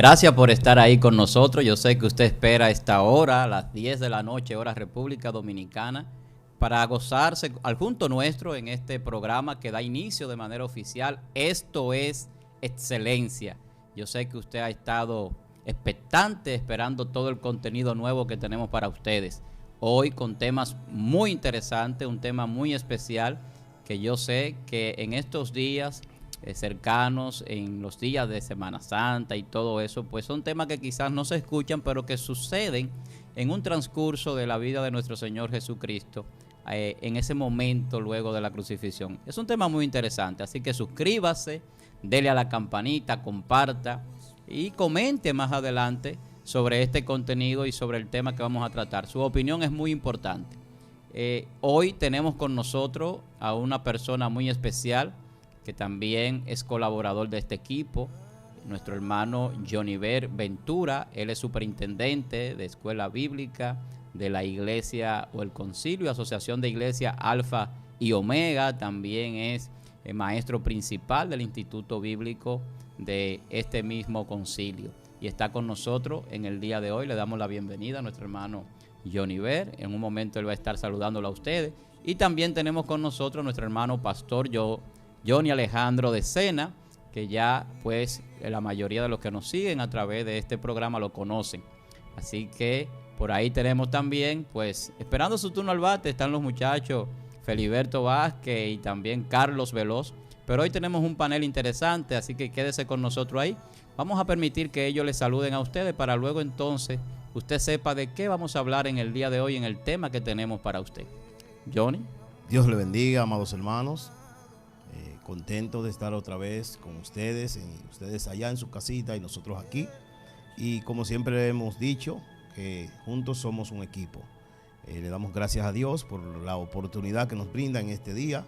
Gracias por estar ahí con nosotros. Yo sé que usted espera esta hora, a las 10 de la noche, hora República Dominicana, para gozarse al junto nuestro en este programa que da inicio de manera oficial. Esto es Excelencia. Yo sé que usted ha estado expectante, esperando todo el contenido nuevo que tenemos para ustedes. Hoy con temas muy interesantes, un tema muy especial que yo sé que en estos días cercanos, en los días de Semana Santa y todo eso, pues son temas que quizás no se escuchan, pero que suceden en un transcurso de la vida de nuestro Señor Jesucristo, en ese momento luego de la crucifixión. Es un tema muy interesante, así que suscríbase, dele a la campanita, comparta y comente más adelante sobre este contenido y sobre el tema que vamos a tratar. Su opinión es muy importante. Hoy tenemos con nosotros a una persona muy especial que también es colaborador de este equipo, nuestro hermano Joniver Ventura. Él es superintendente de Escuela Bíblica de la Iglesia o el Concilio, Asociación de Iglesia Alfa y Omega. También es el maestro principal del Instituto Bíblico de este mismo concilio. Y está con nosotros en el día de hoy. Le damos la bienvenida a nuestro hermano Joniver. En un momento él va a estar saludándolo a ustedes. Y también tenemos con nosotros a nuestro hermano pastor Johnny Alejandro de Sena, que ya pues la mayoría de los que nos siguen a través de este programa lo conocen. Así que por ahí tenemos también, pues esperando su turno al bate, están los muchachos Feliberto Vázquez y también Carlos Veloz. Pero hoy tenemos un panel interesante, así que quédese con nosotros ahí. Vamos a permitir que ellos les saluden a ustedes para luego entonces usted sepa de qué vamos a hablar en el día de hoy, en el tema que tenemos para usted. Johnny. Dios le bendiga, amados hermanos. Contento de estar otra vez con ustedes, ustedes allá en su casita y nosotros aquí. Y como siempre hemos dicho, que juntos somos un equipo. Le damos gracias a Dios por la oportunidad que nos brinda en este día.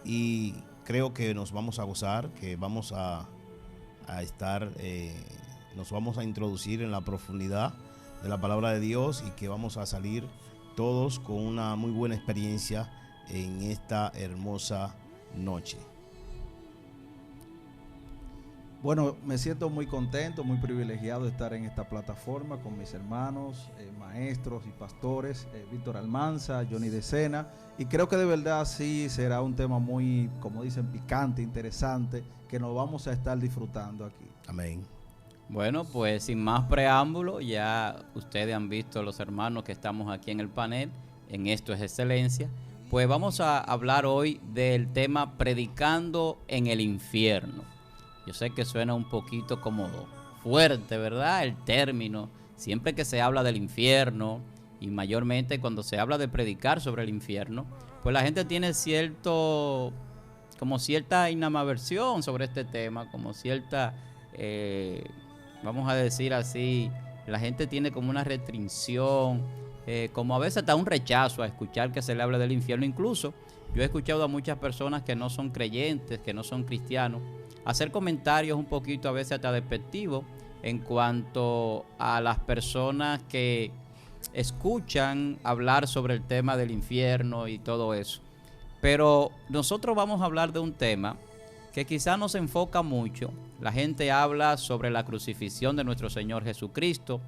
Y creo que nos vamos a gozar, que vamos a estar, nos vamos a introducir en la profundidad de la palabra de Dios y que vamos a salir todos con una muy buena experiencia en esta hermosa noche. Bueno, me siento muy contento, muy privilegiado de estar en esta plataforma con mis hermanos, maestros y pastores, Víctor Almanza, Johnny de Sena, y creo que de verdad sí será un tema muy, como dicen, picante, interesante, que nos vamos a estar disfrutando aquí. Amén. Bueno, pues sin más preámbulo, ya ustedes han visto los hermanos que estamos aquí en el panel, en Esto es Excelencia, pues vamos a hablar hoy del tema predicando en el infierno. Yo sé que suena un poquito como fuerte, ¿verdad? El término, siempre que se habla del infierno y mayormente cuando se habla de predicar sobre el infierno, pues la gente tiene cierta inamaversión sobre este tema, como cierta, vamos a decir así, la gente tiene como una restricción, como a veces hasta un rechazo a escuchar que se le hable del infierno. Incluso yo he escuchado a muchas personas que no son creyentes, que no son cristianos, hacer comentarios un poquito a veces hasta despectivos en cuanto a las personas que escuchan hablar sobre el tema del infierno y todo eso. Pero nosotros vamos a hablar de un tema que quizás no se enfoca mucho. La gente habla sobre la crucifixión de nuestro Señor Jesucristo.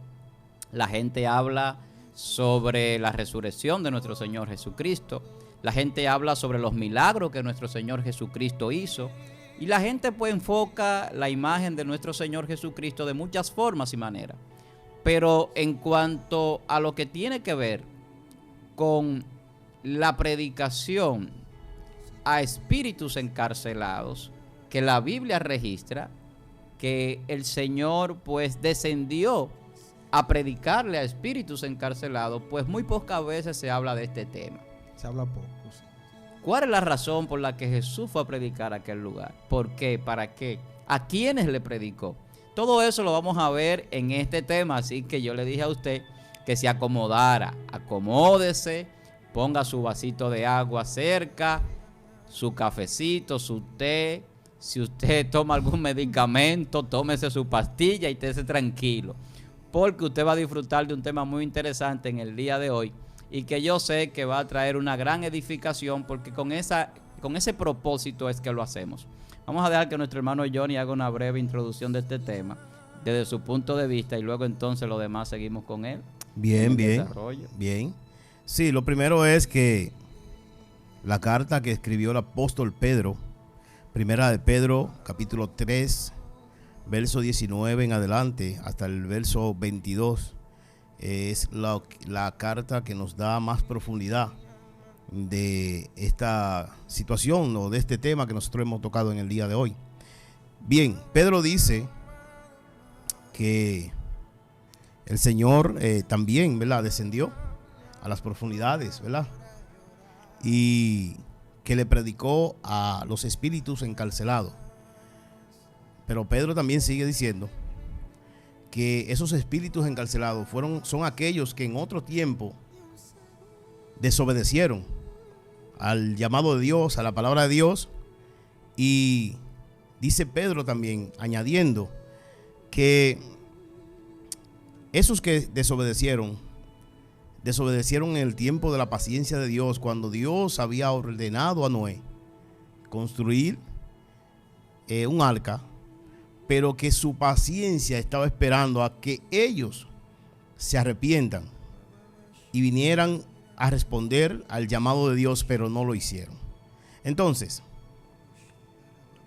La gente habla sobre la resurrección de nuestro Señor Jesucristo. La gente habla sobre los milagros que nuestro Señor Jesucristo hizo. Y la gente pues enfoca la imagen de nuestro Señor Jesucristo de muchas formas y maneras. Pero en cuanto a lo que tiene que ver con la predicación a espíritus encarcelados, que la Biblia registra que el Señor pues descendió a predicarle a espíritus encarcelados, pues muy pocas veces se habla de este tema. Se habla poco, sí. ¿Cuál es la razón por la que Jesús fue a predicar a aquel lugar? ¿Por qué? ¿Para qué? ¿A quiénes le predicó? Todo eso lo vamos a ver en este tema, así que yo le dije a usted que se acomodara. Acomódese, ponga su vasito de agua cerca, su cafecito, su té. Si usted toma algún medicamento, tómese su pastilla y estése tranquilo, porque usted va a disfrutar de un tema muy interesante en el día de hoy y que yo sé que va a traer una gran edificación, porque con ese propósito es que lo hacemos. Vamos a dejar que nuestro hermano Johnny haga una breve introducción de este tema. desde su punto de vista y luego entonces lo demás seguimos con él. Bien. Bien. Sí, lo primero es que la carta que escribió el apóstol Pedro, primera de Pedro, capítulo 3, verso 19 en adelante, hasta el verso 22, es la carta que nos da más profundidad de esta situación o de este tema que nosotros hemos tocado en el día de hoy. Bien, Pedro dice que el Señor también, ¿verdad?, descendió a las profundidades, ¿verdad?, y que le predicó a los espíritus encarcelados. Pero Pedro también sigue diciendo que esos espíritus encarcelados son aquellos que en otro tiempo desobedecieron al llamado de Dios, a la palabra de Dios. Y dice Pedro también, añadiendo, que esos que desobedecieron en el tiempo de la paciencia de Dios, cuando Dios había ordenado a Noé construir un arca, pero que su paciencia estaba esperando a que ellos se arrepientan y vinieran a responder al llamado de Dios, pero no lo hicieron. Entonces,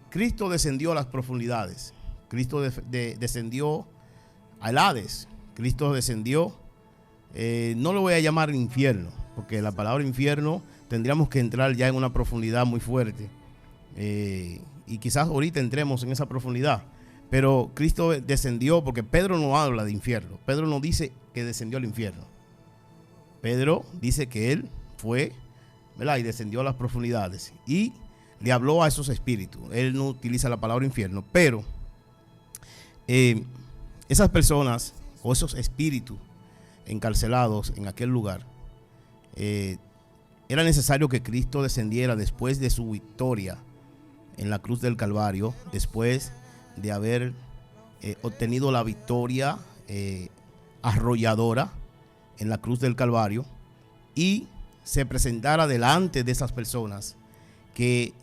Cristo descendió a las profundidades, Cristo descendió al Hades, Cristo descendió, no lo voy a llamar infierno, porque la palabra infierno tendríamos que entrar ya en una profundidad muy fuerte, y quizás ahorita entremos en esa profundidad. Pero Cristo descendió, porque Pedro no habla de infierno. Pedro no dice que descendió al infierno. Pedro dice que él fue, ¿verdad?, y descendió a las profundidades y le habló a esos espíritus. Él no utiliza la palabra infierno, pero esas personas o esos espíritus encarcelados en aquel lugar, era necesario que Cristo descendiera después de su victoria en la cruz del Calvario, después de haber obtenido la victoria arrolladora en la cruz del Calvario, y se presentara delante de esas personas que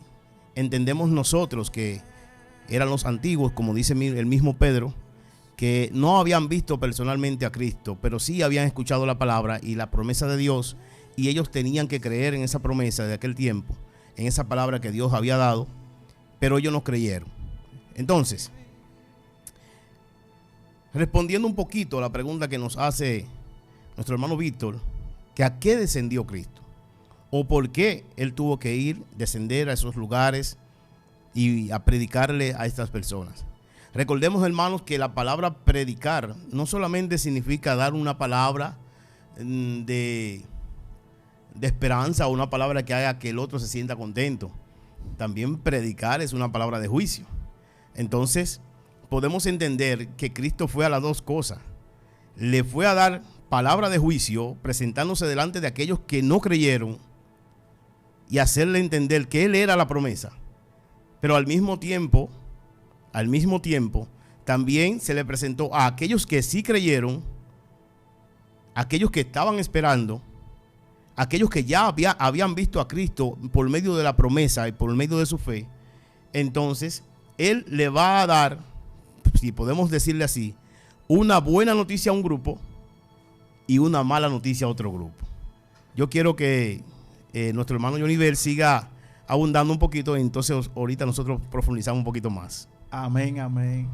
entendemos nosotros que eran los antiguos, como dice el mismo Pedro, que no habían visto personalmente a Cristo, pero sí habían escuchado la palabra y la promesa de Dios, y ellos tenían que creer en esa promesa de aquel tiempo, en esa palabra que Dios había dado, pero ellos no creyeron. Entonces, respondiendo un poquito a la pregunta que nos hace nuestro hermano Víctor, que a qué descendió Cristo o por qué él tuvo que descender a esos lugares y a predicarle a estas personas. Recordemos, hermanos, que la palabra predicar no solamente significa dar una palabra de esperanza o una palabra que haga que el otro se sienta contento. También predicar es una palabra de juicio. Entonces, podemos entender que Cristo fue a las dos cosas. Le fue a dar palabra de juicio, presentándose delante de aquellos que no creyeron y hacerle entender que Él era la promesa. Pero al mismo tiempo, también se le presentó a aquellos que sí creyeron, aquellos que estaban esperando, aquellos que ya habían visto a Cristo por medio de la promesa y por medio de su fe. Entonces, Él le va a dar, si podemos decirle así, una buena noticia a un grupo y una mala noticia a otro grupo. Yo quiero que nuestro hermano Johnny Bell siga abundando un poquito, entonces ahorita nosotros profundizamos un poquito más. Amén, amén.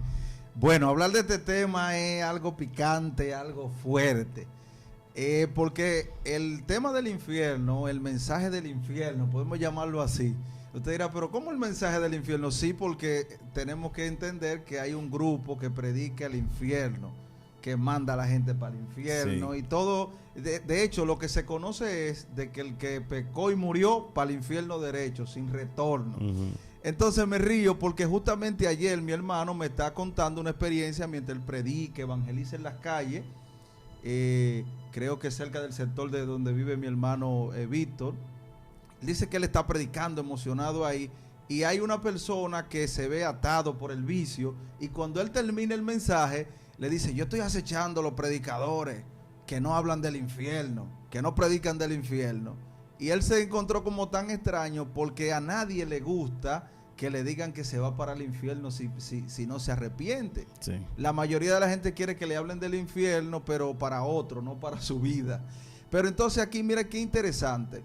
Bueno, hablar de este tema es algo picante, algo fuerte, porque el tema del infierno, el mensaje del infierno, podemos llamarlo así. Usted dirá, pero ¿cómo el mensaje del infierno? Sí, porque tenemos que entender que hay un grupo que predica el infierno, que manda a la gente para el infierno, sí. Y todo, de hecho, lo que se conoce es de que el que pecó y murió para el infierno derecho, sin retorno. Uh-huh. Entonces me río porque justamente ayer mi hermano me está contando una experiencia mientras él predica, evangeliza en las calles, creo que cerca del sector de donde vive mi hermano Víctor. Dice que él está predicando emocionado ahí, y hay una persona que se ve atado por el vicio, y cuando él termina el mensaje le dice: yo estoy acechando a los predicadores que no hablan del infierno, que no predican del infierno. Y él se encontró como tan extraño porque a nadie le gusta que le digan que se va para el infierno si no se arrepiente. Sí. La mayoría de la gente quiere que le hablen del infierno, pero para otro, no para su vida. Pero entonces aquí mira qué interesante.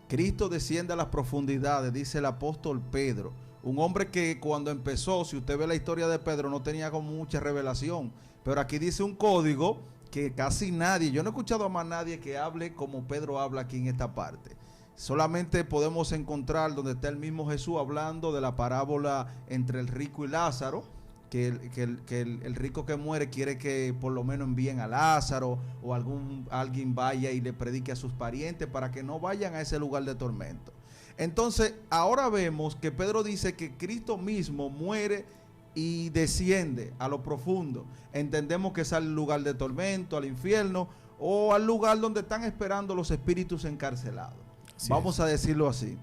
Cristo desciende a las profundidades, dice el apóstol Pedro. Un hombre que cuando empezó, si usted ve la historia de Pedro, no tenía como mucha revelación. Pero aquí dice un código que casi nadie, yo no he escuchado a más nadie que hable como Pedro habla aquí en esta parte. Solamente podemos encontrar donde está el mismo Jesús hablando de la parábola entre el rico y Lázaro, que el rico que muere quiere que por lo menos envíen a Lázaro o alguien vaya y le predique a sus parientes para que no vayan a ese lugar de tormento. Entonces, ahora vemos que Pedro dice que Cristo mismo muere y desciende a lo profundo. Entendemos que es al lugar de tormento, al infierno o al lugar donde están esperando los espíritus encarcelados. Así Vamos a decirlo así.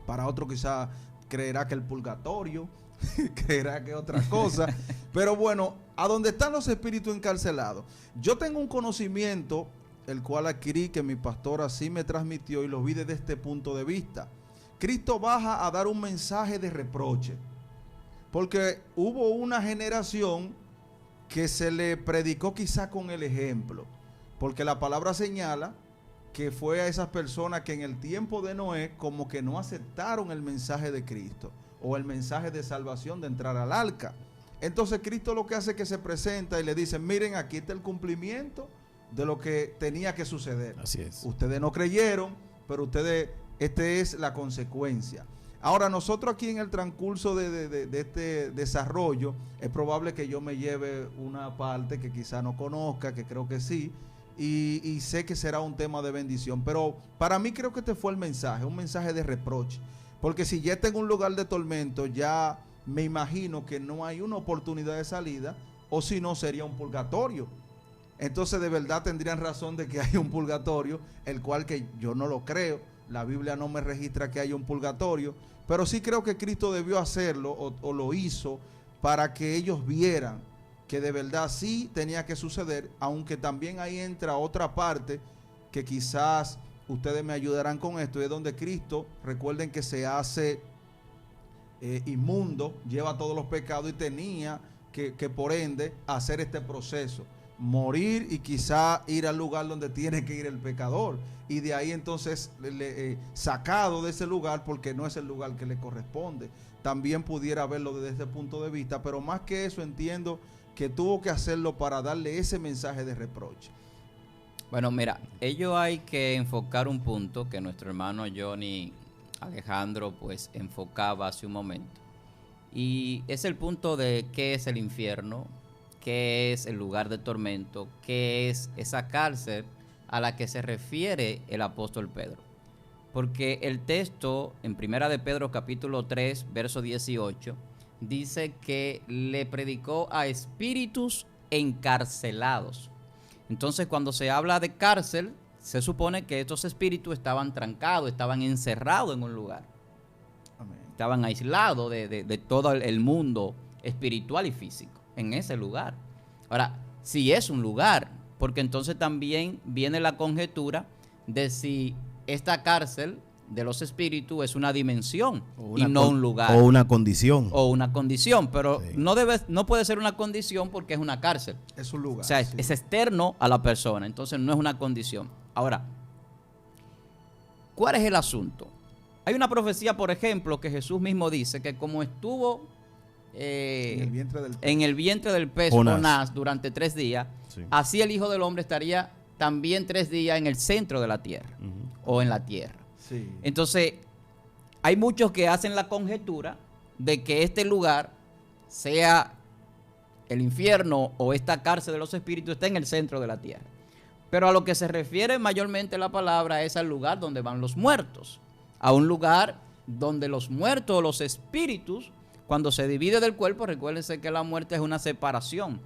Para otro quizá creerá que el purgatorio, creerá que otra cosa. Pero bueno, a donde están los espíritus encarcelados. Yo tengo un conocimiento, el cual adquirí, que mi pastor así me transmitió y lo vi desde este punto de vista. Cristo baja a dar un mensaje de reproche. Porque hubo una generación que se le predicó quizá con el ejemplo. Porque la palabra señala que fue a esas personas que en el tiempo de Noé como que no aceptaron el mensaje de Cristo o el mensaje de salvación de entrar al arca. Entonces Cristo lo que hace es que se presenta y le dice, miren, aquí está el cumplimiento de lo que tenía que suceder. Así es. Ustedes no creyeron, pero esta es la consecuencia. Ahora, nosotros aquí en el transcurso de este desarrollo, es probable que yo me lleve una parte que quizá no conozca, que creo que sí, y sé que será un tema de bendición, pero para mí creo que este fue el mensaje, un mensaje de reproche, porque si ya está en un lugar de tormento, ya me imagino que no hay una oportunidad de salida, o si no sería un purgatorio. Entonces de verdad tendrían razón de que hay un purgatorio, el cual que yo no lo creo, la Biblia no me registra que haya un purgatorio, pero sí creo que Cristo debió hacerlo o lo hizo para que ellos vieran que de verdad sí tenía que suceder, aunque también ahí entra otra parte que quizás ustedes me ayudarán con esto, es donde Cristo, recuerden que se hace inmundo, lleva todos los pecados y tenía que por ende hacer este proceso, morir y quizá ir al lugar donde tiene que ir el pecador, y de ahí entonces sacado de ese lugar porque no es el lugar que le corresponde. También pudiera verlo desde ese punto de vista, pero más que eso entiendo que tuvo que hacerlo para darle ese mensaje de reproche. Bueno, mira, ello hay que enfocar un punto que nuestro hermano Johnny Alejandro pues enfocaba hace un momento, y es el punto de qué es el infierno, qué es el lugar de tormento, qué es esa cárcel a la que se refiere el apóstol Pedro. Porque el texto en Primera de Pedro capítulo 3 verso 18 dice que le predicó a espíritus encarcelados. Entonces cuando se habla de cárcel, se supone que estos espíritus estaban trancados, estaban encerrados en un lugar. Amén. Estaban aislados de todo el mundo espiritual y físico en ese lugar. Ahora, si es un lugar, porque entonces también viene la conjetura de si esta cárcel de los espíritus es una dimensión y no un lugar. O una condición. O una condición, pero sí, no puede ser una condición porque es una cárcel. Es un lugar. O sea, sí, es externo a la persona, entonces no es una condición. Ahora, ¿cuál es el asunto? Hay una profecía, por ejemplo, que Jesús mismo dice que como estuvo en el vientre del pez Jonás durante 3 días, sí, así el Hijo del Hombre estaría también 3 días en el centro de la tierra, o en la tierra. Sí. Entonces, hay muchos que hacen la conjetura de que este lugar sea el infierno o esta cárcel de los espíritus está en el centro de la tierra. Pero a lo que se refiere mayormente la palabra es al lugar donde van los muertos, a un lugar donde los muertos o los espíritus, cuando se divide del cuerpo, recuérdense que la muerte es una separación.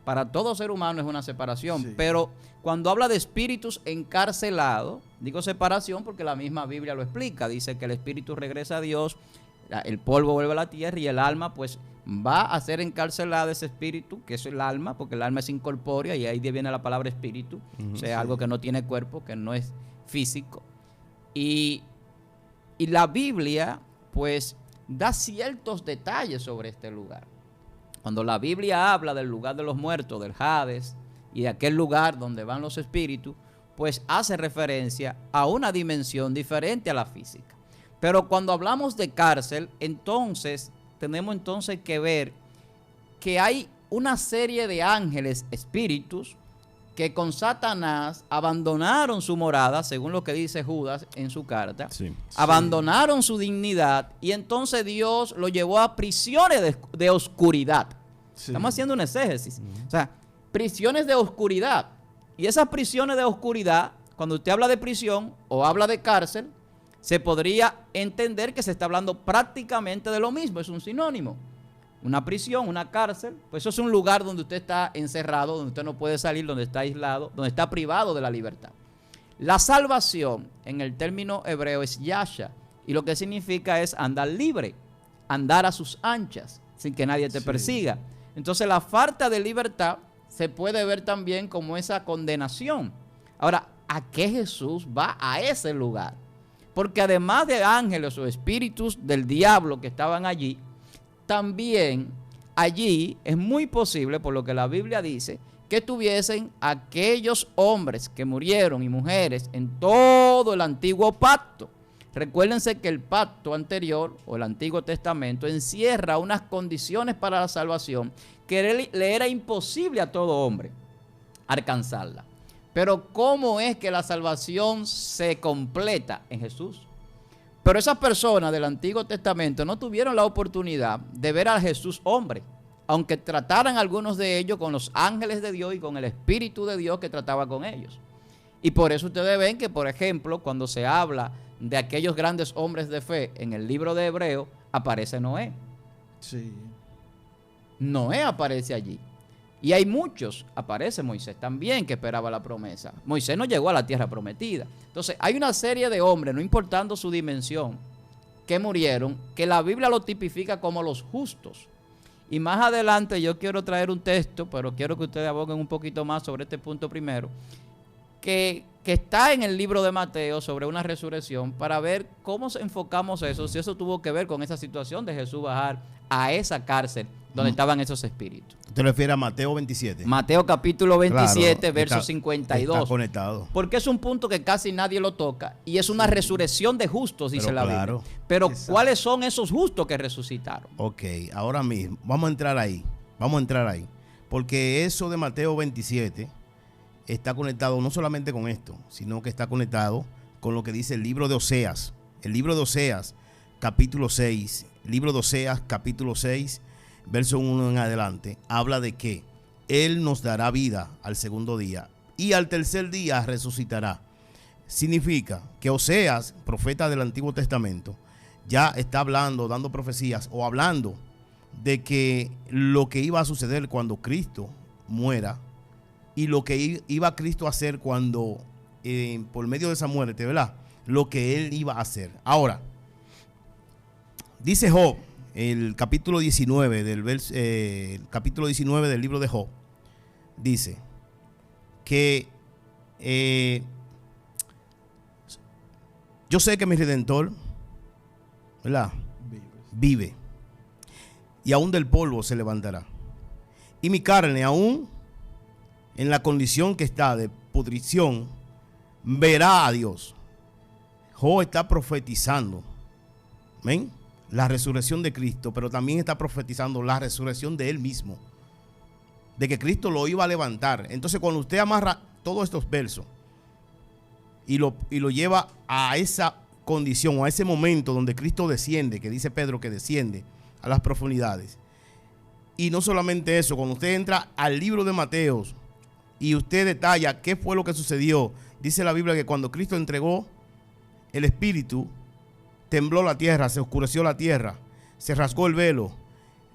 Para todo ser humano es una separación, sí, pero cuando habla de espíritus encarcelados, digo separación porque la misma Biblia lo explica, dice que el espíritu regresa a Dios, el polvo vuelve a la tierra y el alma pues va a ser encarcelada ese espíritu, que es el alma, porque el alma es incorpórea y ahí viene la palabra espíritu, o sea, sí, algo que no tiene cuerpo, que no es físico. Y la Biblia pues da ciertos detalles sobre este lugar. Cuando la Biblia habla del lugar de los muertos, del Hades, y de aquel lugar donde van los espíritus, pues hace referencia a una dimensión diferente a la física. Pero cuando hablamos de cárcel, entonces tenemos que ver que hay una serie de ángeles, espíritus, que con Satanás abandonaron su morada, según lo que dice Judas en su carta, abandonaron su dignidad, y entonces Dios lo llevó a prisiones de oscuridad. Estamos haciendo un exégesis. O sea, prisiones de oscuridad. Y esas prisiones de oscuridad, cuando usted habla de prisión o habla de cárcel, se podría entender que se está hablando prácticamente de lo mismo, es un sinónimo. Una prisión, una cárcel, pues eso es un lugar donde usted está encerrado, donde usted no puede salir, donde está aislado, donde está privado de la libertad. La salvación en el término hebreo es yasha, y lo que significa es andar libre, andar a sus anchas, sin que nadie te persiga. Entonces la falta de libertad se puede ver también como esa condenación. Ahora, ¿a qué Jesús va a ese lugar? Porque además de ángeles o espíritus del diablo que estaban allí, también allí es muy posible, por lo que la Biblia dice, que tuviesen aquellos hombres que murieron y mujeres en todo el antiguo pacto. Recuérdense que el pacto anterior o el Antiguo Testamento encierra unas condiciones para la salvación que le era imposible a todo hombre alcanzarla. Pero ¿cómo es que la salvación se completa? En Jesús. Pero esas personas del Antiguo Testamento no tuvieron la oportunidad de ver a Jesús hombre, aunque trataran algunos de ellos con los ángeles de Dios y con el Espíritu de Dios que trataba con ellos. Y por eso ustedes ven que, por ejemplo, cuando se habla de aquellos grandes hombres de fe en el libro de Hebreo, aparece Noé. Sí. Noé aparece allí. Y hay muchos, aparece Moisés también, que esperaba la promesa. Moisés no llegó a la tierra prometida. Entonces, hay una serie de hombres, no importando su dimensión, que murieron, que la Biblia lo tipifica como los justos. Y más adelante yo quiero traer un texto, pero quiero que ustedes aboguen un poquito más sobre este punto primero, que está en el libro de Mateo sobre una resurrección, para ver cómo enfocamos eso, si eso tuvo que ver con esa situación de Jesús bajar a esa cárcel donde estaban esos espíritus. ¿Te refieres a Mateo 27? Mateo capítulo 27, claro, verso 52. Está conectado. Porque es un punto que casi nadie lo toca y es una resurrección de justos, dice la Biblia. Pero exacto, ¿cuáles son esos justos que resucitaron? Ok, ahora mismo, vamos a entrar ahí. Porque eso de Mateo 27 está conectado no solamente con esto, sino que está conectado con lo que dice el libro de Oseas. El libro de Oseas, capítulo 6. Libro de Oseas, capítulo 6. Verso 1 en adelante, habla de que Él nos dará vida al segundo día y al tercer día resucitará. Significa que Oseas, profeta del Antiguo Testamento, ya está hablando, dando profecías o hablando de que lo que iba a suceder cuando Cristo muera y lo que iba Cristo a hacer cuando, por medio de esa muerte, ¿verdad? Lo que Él iba a hacer. Ahora, dice Job, el capítulo 19 capítulo 19 del libro de Job, dice que yo sé que mi Redentor, ¿verdad?, vive y aún del polvo se levantará, y mi carne aún en la condición que está de pudrición verá a Dios. Job está profetizando, ¿ven?, la resurrección de Cristo, pero también está profetizando la resurrección de Él mismo, de que Cristo lo iba a levantar. Entonces, cuando usted amarra todos estos versos y lo lleva a esa condición o a ese momento donde Cristo desciende, que dice Pedro que desciende a las profundidades, y no solamente eso, cuando usted entra al libro de Mateo y usted detalla qué fue lo que sucedió, dice la Biblia que cuando Cristo entregó el Espíritu, tembló la tierra, se oscureció la tierra, se rasgó el velo,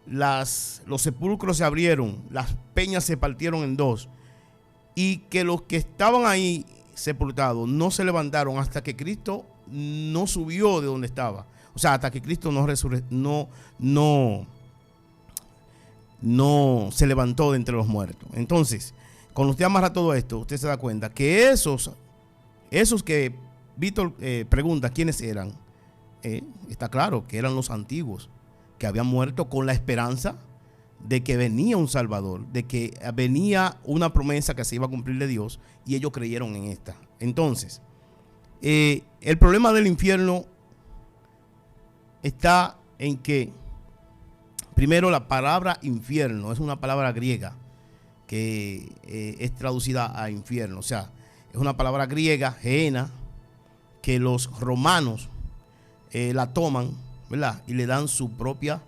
los sepulcros se abrieron, las peñas se partieron en dos, y que los que estaban ahí sepultados no se levantaron hasta que Cristo no subió de donde estaba. O sea, hasta que Cristo no se levantó de entre los muertos. Entonces, cuando usted amarra todo esto, usted se da cuenta que esos que Víctor pregunta quiénes eran, está claro que eran los antiguos, que habían muerto con la esperanza de que venía un Salvador, de que venía una promesa que se iba a cumplir de Dios, y ellos creyeron en esta. Entonces, el problema del infierno está en que, primero, la palabra infierno es una palabra griega que es traducida a infierno. O sea, es una palabra griega, geena, que los romanos la toman, ¿verdad? Y le dan su propia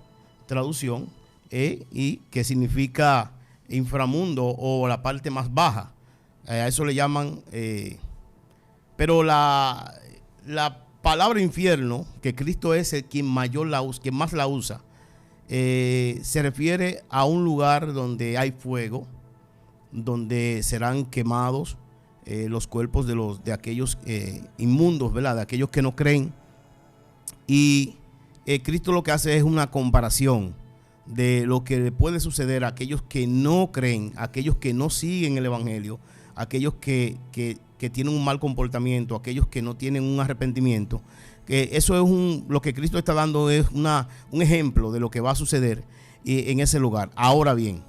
traducción, y que significa inframundo o la parte más baja. A eso le llaman, pero la palabra infierno, que Cristo es el quien más la usa, se refiere a un lugar donde hay fuego, donde serán quemados los cuerpos de aquellos inmundos, ¿verdad? De aquellos que no creen. Y Cristo lo que hace es una comparación de lo que puede suceder a aquellos que no creen, a aquellos que no siguen el evangelio, a aquellos que tienen un mal comportamiento, a aquellos que no tienen un arrepentimiento. Que eso es lo que Cristo está dando es un ejemplo de lo que va a suceder en ese lugar. Ahora bien,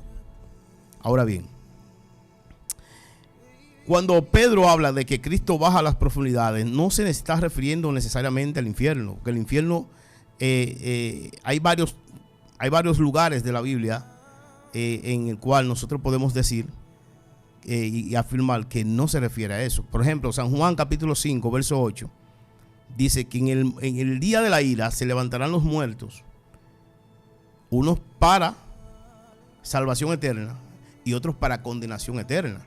cuando Pedro habla de que Cristo baja a las profundidades, no se está refiriendo necesariamente al infierno, porque el infierno, hay varios lugares de la Biblia en el cual nosotros podemos decir y afirmar que no se refiere a eso. Por ejemplo, San Juan capítulo 5, verso 8, dice que en el día de la ira se levantarán los muertos, unos para salvación eterna y otros para condenación eterna.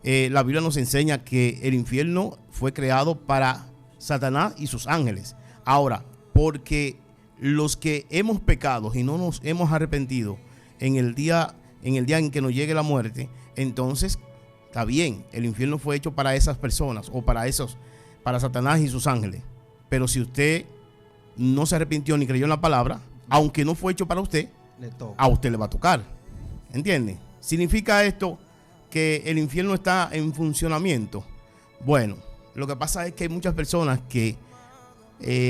La Biblia nos enseña que el infierno fue creado para Satanás y sus ángeles. Ahora, porque los que hemos pecado y no nos hemos arrepentido en el día en que nos llegue la muerte, entonces está bien, el infierno fue hecho para esas personas o para Satanás y sus ángeles. Pero si usted no se arrepintió ni creyó en la palabra, aunque no fue hecho para usted, a usted le va a tocar. ¿Entiende? ¿Significa esto que el infierno está en funcionamiento? Bueno, lo que pasa es que hay muchas personas que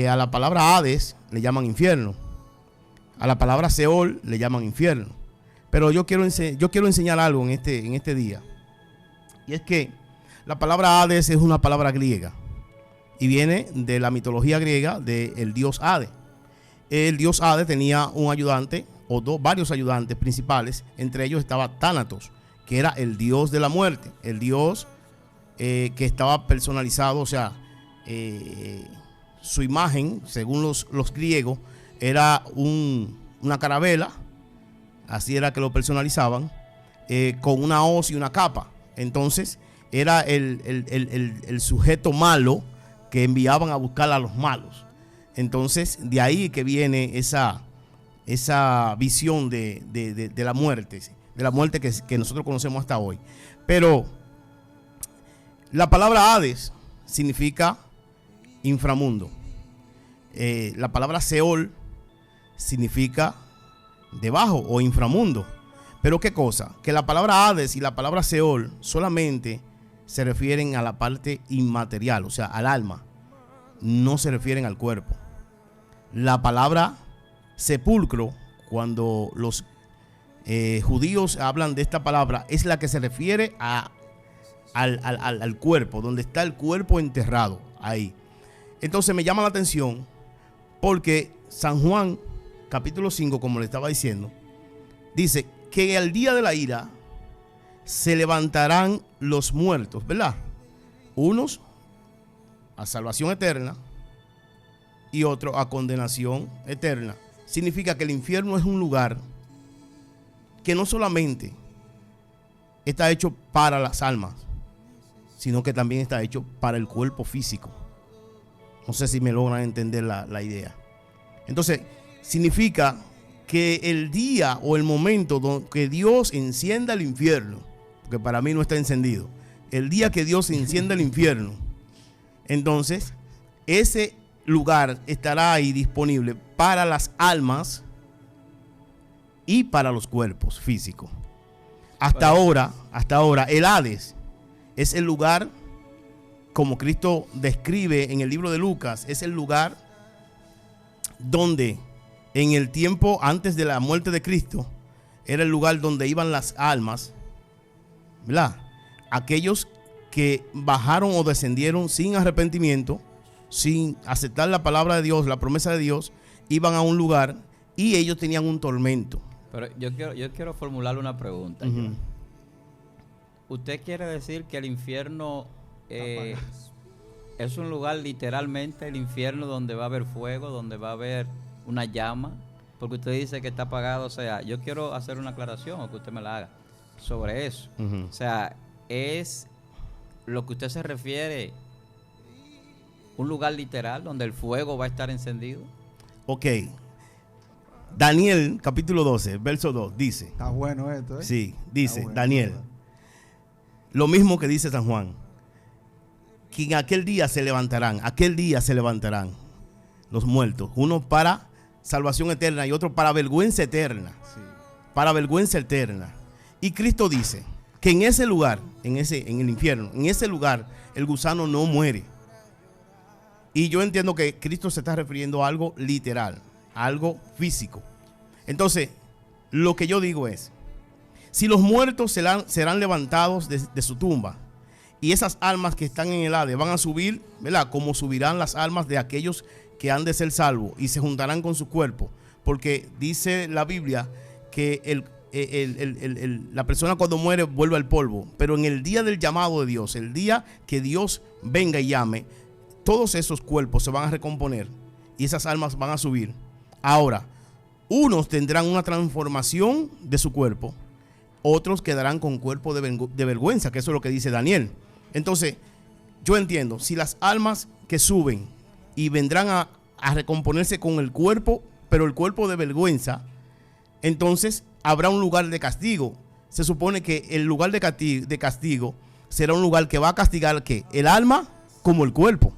a la palabra Hades le llaman infierno, a la palabra Seol le llaman infierno. Pero yo quiero enseñar algo en este día, y es que la palabra Hades es una palabra griega y viene de la mitología griega del dios Hades. El dios Hades tenía un ayudante o varios ayudantes principales, entre ellos estaba Tánatos, que era el dios de la muerte, el dios que estaba personalizado, o sea, su imagen, según los griegos, era una carabela, así era que lo personalizaban, con una hoz y una capa. Entonces era el sujeto malo que enviaban a buscar a los malos. Entonces de ahí que viene esa visión de la muerte, que nosotros conocemos hasta hoy. Pero la palabra Hades significa inframundo. La palabra Seol significa debajo o inframundo. Pero qué cosa, que la palabra Hades y la palabra Seol solamente se refieren a la parte inmaterial, o sea, al alma, no se refieren al cuerpo. La palabra sepulcro, cuando los judíos hablan de esta palabra, es la que se refiere al cuerpo, donde está el cuerpo enterrado ahí. Entonces me llama la atención porque San Juan capítulo 5, como le estaba diciendo, dice que al día de la ira se levantarán los muertos, ¿verdad? Unos a salvación eterna y otros a condenación eterna. Significa que el infierno es un lugar que no solamente está hecho para las almas, sino que también está hecho para el cuerpo físico. No sé si me logran entender la idea. Entonces, significa que el día o el momento que Dios encienda el infierno, porque para mí no está encendido, el día que Dios encienda el infierno, entonces ese lugar estará ahí disponible para las almas y para los cuerpos físicos. Hasta ahora, el Hades es el lugar, como Cristo describe en el libro de Lucas, es el lugar donde en el tiempo antes de la muerte de Cristo era el lugar donde iban las almas, ¿verdad? Aquellos que bajaron o descendieron sin arrepentimiento, sin aceptar la palabra de Dios, la promesa de Dios, iban a un lugar y ellos tenían un tormento. Pero yo quiero formularle una pregunta. Uh-huh. ¿Usted quiere decir que el infierno es un lugar literalmente, el infierno, donde va a haber fuego, donde va a haber una llama? Porque usted dice que está apagado. O sea, yo quiero hacer una aclaración, o que usted me la haga, sobre eso. Uh-huh. O sea, ¿es lo que usted se refiere un lugar literal donde el fuego va a estar encendido? Ok. Daniel, capítulo 12, verso 2, dice. Está bueno esto, ¿eh? Sí, dice bueno, Daniel. Lo mismo que dice San Juan. Que en aquel día se levantarán los muertos. Uno para salvación eterna y otro para vergüenza eterna. Sí. Para vergüenza eterna. Y Cristo dice que en ese lugar, en el infierno, en ese lugar, el gusano no muere. Y yo entiendo que Cristo se está refiriendo a algo literal, a algo físico. Entonces, lo que yo digo es, si los muertos serán levantados de su tumba, y esas almas que están en el Hades van a subir, ¿verdad? Como subirán las almas de aquellos que han de ser salvos y se juntarán con su cuerpo. Porque dice la Biblia que la persona cuando muere vuelve al polvo. Pero en el día del llamado de Dios, el día que Dios venga y llame, todos esos cuerpos se van a recomponer y esas almas van a subir. Ahora, unos tendrán una transformación de su cuerpo, otros quedarán con cuerpo de vergüenza, que eso es lo que dice Daniel. Entonces, yo entiendo, si las almas que suben y vendrán a recomponerse con el cuerpo, pero el cuerpo de vergüenza, entonces habrá un lugar de castigo. Se supone que el lugar de castigo será un lugar que va a castigar ¿qué? El alma como el cuerpo.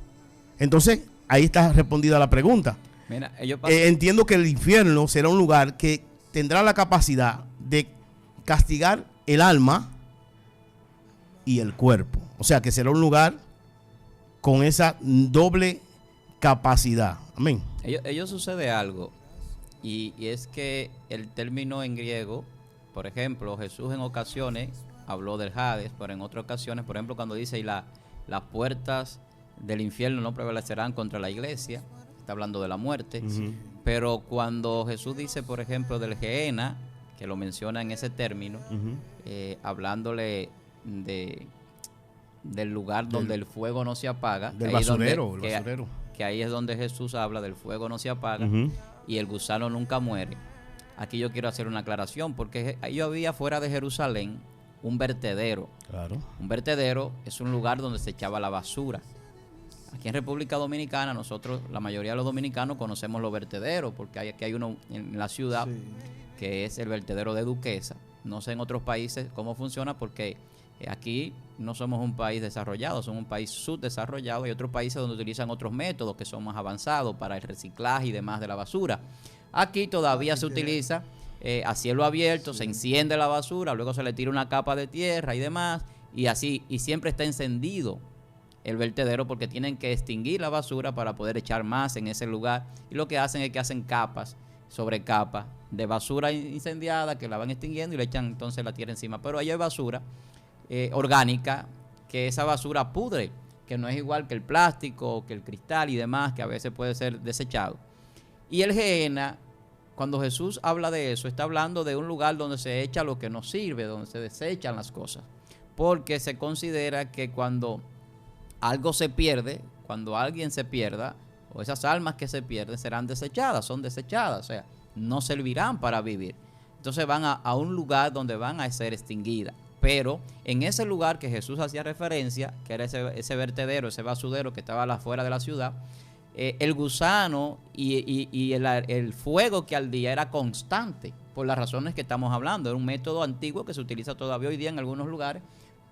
Entonces, ahí está respondida la pregunta. Mira, entiendo que el infierno será un lugar que tendrá la capacidad de castigar el alma y el cuerpo. O sea, que será un lugar con esa doble capacidad. Amén. Ello sucede algo, y es que el término en griego, por ejemplo, Jesús en ocasiones habló del Hades, pero en otras ocasiones, por ejemplo, cuando dice las puertas del infierno no prevalecerán contra la iglesia, está hablando de la muerte. Uh-huh. Pero cuando Jesús dice, por ejemplo, del Gehenna, que lo menciona en ese término, uh-huh, hablándole del lugar donde el fuego no se apaga, del basurero, que ahí es donde Jesús habla del fuego no se apaga, uh-huh, y el gusano nunca muere. Aquí yo quiero hacer una aclaración, porque ahí había fuera de Jerusalén un vertedero. Claro. Un vertedero es un lugar donde se echaba la basura. Aquí en República Dominicana, nosotros, la mayoría de los dominicanos, conocemos los vertederos, porque aquí hay uno en la ciudad, sí, que es el vertedero de Duquesa. No sé en otros países cómo funciona, porque aquí no somos un país desarrollado, somos un país subdesarrollado. Hay otros países donde utilizan otros métodos que son más avanzados para el reciclaje y demás de la basura. Aquí todavía se utiliza a cielo abierto, sí, se enciende la basura, luego se le tira una capa de tierra y demás, y así, y siempre está encendido el vertedero, porque tienen que extinguir la basura para poder echar más en ese lugar, y lo que hacen es que hacen capas sobre capas de basura incendiada que la van extinguiendo y le echan entonces la tierra encima. Pero ahí hay basura orgánica, que esa basura pudre, que no es igual que el plástico, que el cristal y demás, que a veces puede ser desechado. Y el Gehenna, cuando Jesús habla de eso, está hablando de un lugar donde se echa lo que no sirve, donde se desechan las cosas, porque se considera que cuando algo se pierde, cuando alguien se pierda, o esas almas que se pierden serán desechadas, son desechadas, o sea, no servirán para vivir. Entonces van a un lugar donde van a ser extinguidas. Pero en ese lugar que Jesús hacía referencia, que era ese vertedero, ese basurero que estaba afuera de la ciudad, el gusano y el fuego que ardía era constante, por las razones que estamos hablando. Era un método antiguo que se utiliza todavía hoy día en algunos lugares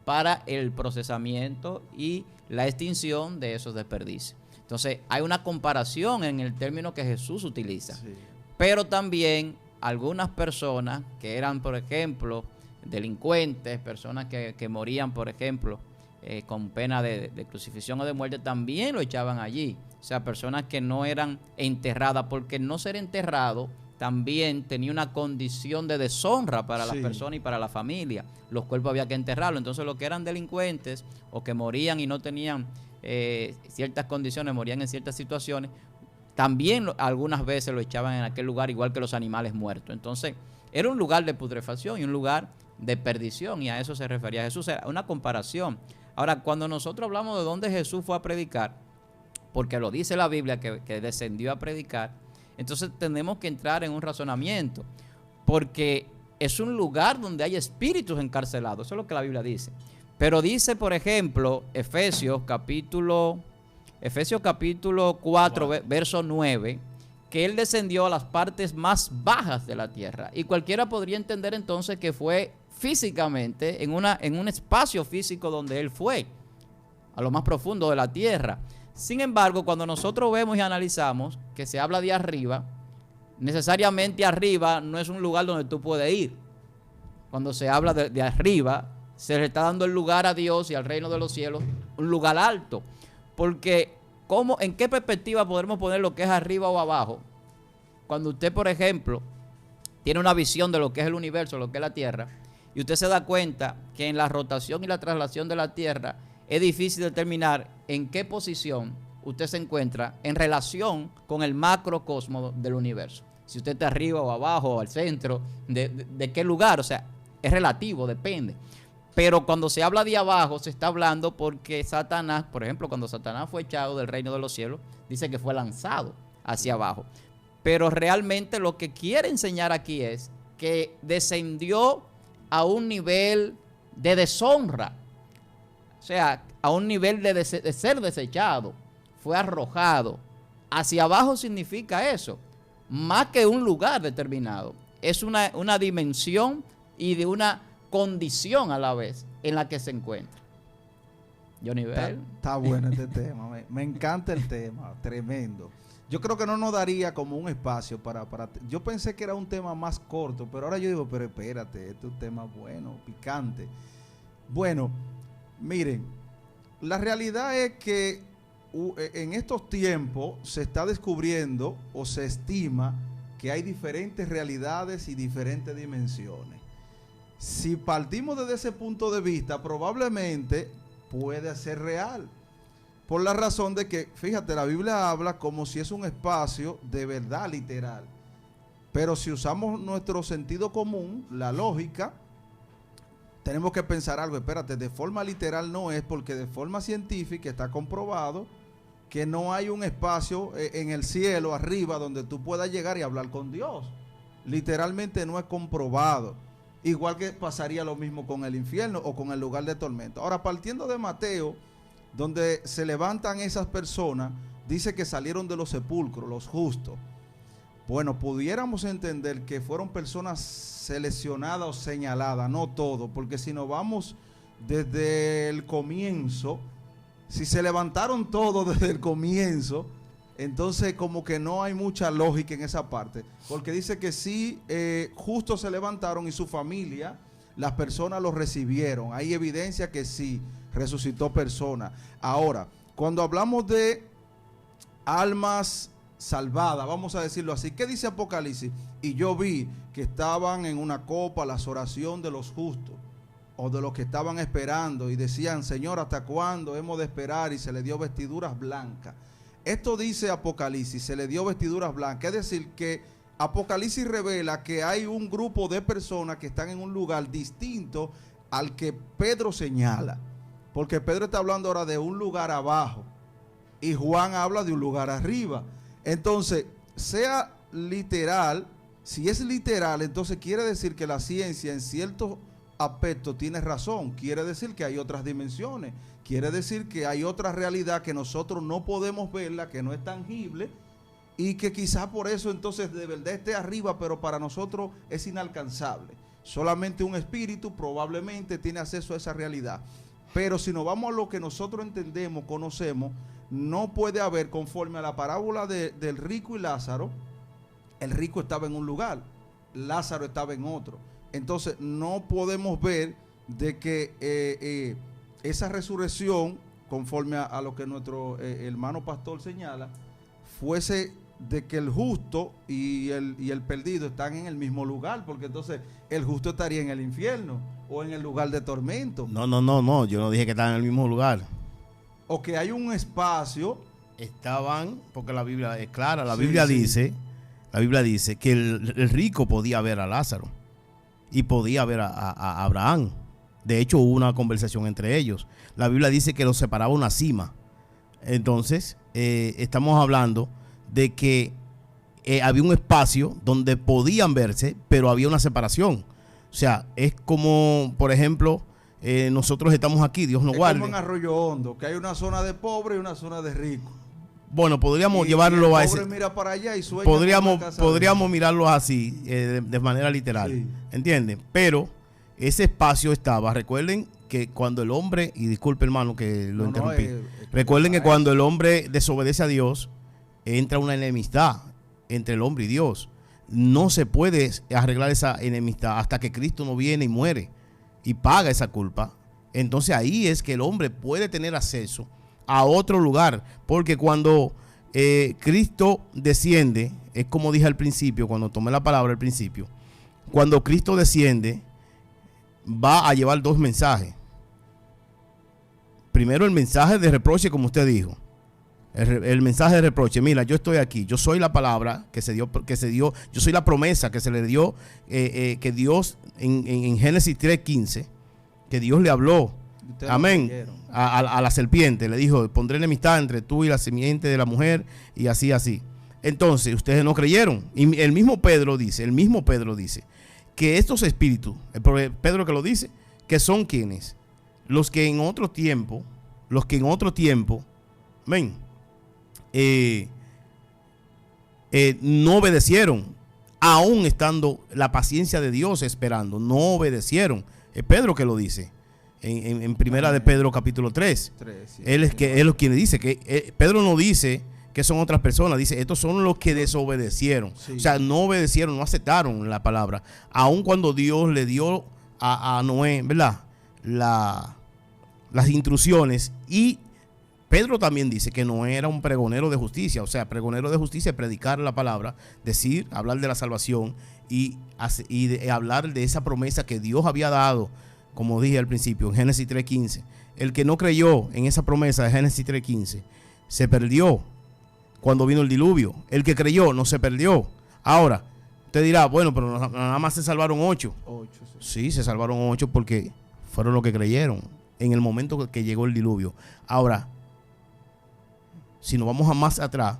para el procesamiento y la extinción de esos desperdicios. Entonces, hay una comparación en el término que Jesús utiliza. Sí. Pero también algunas personas que eran, por ejemplo, delincuentes, personas que morían, por ejemplo, con pena de crucifixión o de muerte, también lo echaban allí. O sea, personas que no eran enterradas, porque no ser enterrado también tenía una condición de deshonra para las personas y para la familia. Los cuerpos había que enterrarlos. Entonces, los que eran delincuentes o que morían y no tenían ciertas condiciones, morían en ciertas situaciones, también algunas veces lo echaban en aquel lugar, igual que los animales muertos. Entonces, era un lugar de putrefacción y un lugar de perdición, y a eso se refería Jesús. Era una comparación. Ahora, cuando nosotros hablamos de dónde Jesús fue a predicar, porque lo dice la Biblia que descendió a predicar, entonces tenemos que entrar en un razonamiento, porque es un lugar donde hay espíritus encarcelados. Eso es lo que la Biblia dice. Pero dice, por ejemplo, Efesios capítulo 4, verso 9, que Él descendió a las partes más bajas de la tierra. Y cualquiera podría entender entonces que fue físicamente, en un espacio físico donde Él fue, a lo más profundo de la tierra. Sin embargo, cuando nosotros vemos y analizamos que se habla de arriba, necesariamente arriba no es un lugar donde tú puedes ir. Cuando se habla de arriba, se le está dando el lugar a Dios y al reino de los cielos, un lugar alto. Porque, ¿en qué perspectiva podemos poner lo que es arriba o abajo? Cuando usted, por ejemplo, tiene una visión de lo que es el universo, lo que es la Tierra, y usted se da cuenta que en la rotación y la traslación de la Tierra es difícil determinar en qué posición usted se encuentra en relación con el macrocosmo del universo. Si usted está arriba o abajo o al centro, de qué lugar, o sea, es relativo, depende. Pero cuando se habla de abajo, se está hablando porque Satanás, por ejemplo, cuando Satanás fue echado del reino de los cielos, dice que fue lanzado hacia abajo. Pero realmente lo que quiere enseñar aquí es que descendió a un nivel de deshonra. O sea, a un nivel de ser desechado, fue arrojado. Hacia abajo significa eso, más que un lugar determinado. Es una dimensión y de una condición a la vez en la que se encuentra. Johnny Bell. Está bueno este tema, me encanta el tema, tremendo. Yo creo que no nos daría como un espacio para... Yo pensé que era un tema más corto, pero ahora yo digo, pero espérate, este es un tema bueno, picante. Bueno, miren, la realidad es que en estos tiempos se está descubriendo o se estima que hay diferentes realidades y diferentes dimensiones. Si partimos desde ese punto de vista, probablemente puede ser real. Por la razón de que, fíjate, la Biblia habla como si es un espacio de verdad literal. Pero si usamos nuestro sentido común, la lógica, tenemos que pensar algo. Espérate, de forma literal no es, porque de forma científica está comprobado que no hay un espacio en el cielo arriba donde tú puedas llegar y hablar con Dios. Literalmente no es comprobado. Igual que pasaría lo mismo con el infierno o con el lugar de tormento. Ahora, partiendo de Mateo, donde se levantan esas personas, dice que salieron de los sepulcros, los justos. Bueno, pudiéramos entender que fueron personas seleccionadas o señaladas, no todo, porque si nos vamos desde el comienzo, si se levantaron todos desde el comienzo, entonces como que no hay mucha lógica en esa parte, porque dice que sí, justos se levantaron y su familia, las personas los recibieron. Hay evidencia que sí, resucitó personas. Ahora, cuando hablamos de almas salvadas, vamos a decirlo así, ¿qué dice Apocalipsis? Y yo vi que estaban en una copa las oraciones de los justos, o de los que estaban esperando, y decían, Señor, ¿hasta cuándo hemos de esperar? Y se le dio vestiduras blancas. Esto dice Apocalipsis, se le dio vestiduras blancas. Es decir, que Apocalipsis revela que hay un grupo de personas que están en un lugar distinto al que Pedro señala. Porque Pedro está hablando ahora de un lugar abajo y Juan habla de un lugar arriba. Entonces, sea literal, si es literal, entonces quiere decir que la ciencia en ciertos aspectos tiene razón. Quiere decir que hay otras dimensiones. Quiere decir que hay otra realidad que nosotros no podemos verla, que no es tangible, y que quizás por eso entonces de verdad esté arriba, pero para nosotros es inalcanzable. Solamente un espíritu probablemente tiene acceso a esa realidad. Pero si nos vamos a lo que nosotros entendemos, conocemos, no puede haber, conforme a la parábola del rico y Lázaro, el rico estaba en un lugar, Lázaro estaba en otro. Entonces no podemos ver de que esa resurrección, conforme a lo que nuestro hermano pastor señala, fuese de que el justo y el perdido están en el mismo lugar, porque entonces el justo estaría en el infierno o en el lugar de tormento. No, yo no dije que estaban en el mismo lugar. O que hay un espacio. Estaban, porque la Biblia es clara, la Sí, Biblia sí. dice que el rico podía ver a Lázaro y podía ver a Abraham. De hecho, hubo una conversación entre ellos. La Biblia dice que los separaba una cima. Entonces, estamos hablando de que había un espacio donde podían verse, pero había una separación. O sea, es como, por ejemplo, nosotros estamos aquí, Dios nos guarde. Es como en Arroyo Hondo, que hay una zona de pobre y una zona de rico. Bueno, podríamos Y llevarlo a el ese. pobre mira para allá y sueña con una casa Podríamos mirarlo así, de manera literal. Sí. ¿Entienden? Pero ese espacio estaba, recuerden que cuando el hombre, y disculpe hermano que lo interrumpí, recuerden que cuando el hombre desobedece a Dios, entra una enemistad entre el hombre y Dios. No se puede arreglar esa enemistad hasta que Cristo no viene y muere y paga esa culpa. Entonces ahí es que el hombre puede tener acceso a otro lugar, porque cuando Cristo desciende, es como dije al principio, cuando tomé la palabra al principio, cuando Cristo desciende, va a llevar dos mensajes. Primero el mensaje de reproche, como usted dijo. El mensaje de reproche, mira, yo estoy aquí, yo soy la palabra que se dio, yo soy la promesa que se le dio, que Dios en Génesis 3:15, que Dios le habló, amén, a la serpiente, le dijo, pondré enemistad entre tú y la simiente de la mujer, y así. Entonces, ustedes no creyeron, y el mismo Pedro dice, que estos espíritus, Pedro que lo dice, que son quienes, los que en otro tiempo, amén, no obedecieron, aún estando la paciencia de Dios esperando, no obedecieron. Es Pedro que lo dice en primera de Pedro capítulo 3. Sí. Él es quien dice que Pedro no dice que son otras personas, dice estos son los que desobedecieron. Sí. O sea, no obedecieron, no aceptaron la palabra, aun cuando Dios le dio a Noé, ¿verdad?, las instrucciones. Y Pedro también dice que no era un pregonero de justicia. O sea, pregonero de justicia es predicar la palabra, decir, hablar de la salvación y hablar de esa promesa que Dios había dado, como dije al principio, en Génesis 3:15. El que no creyó en esa promesa de Génesis 3:15 se perdió cuando vino el diluvio. El que creyó no se perdió. Ahora, usted dirá, bueno, pero nada más se salvaron 8. Sí, se salvaron 8 porque fueron los que creyeron en el momento que llegó el diluvio. Ahora, si nos vamos a más atrás,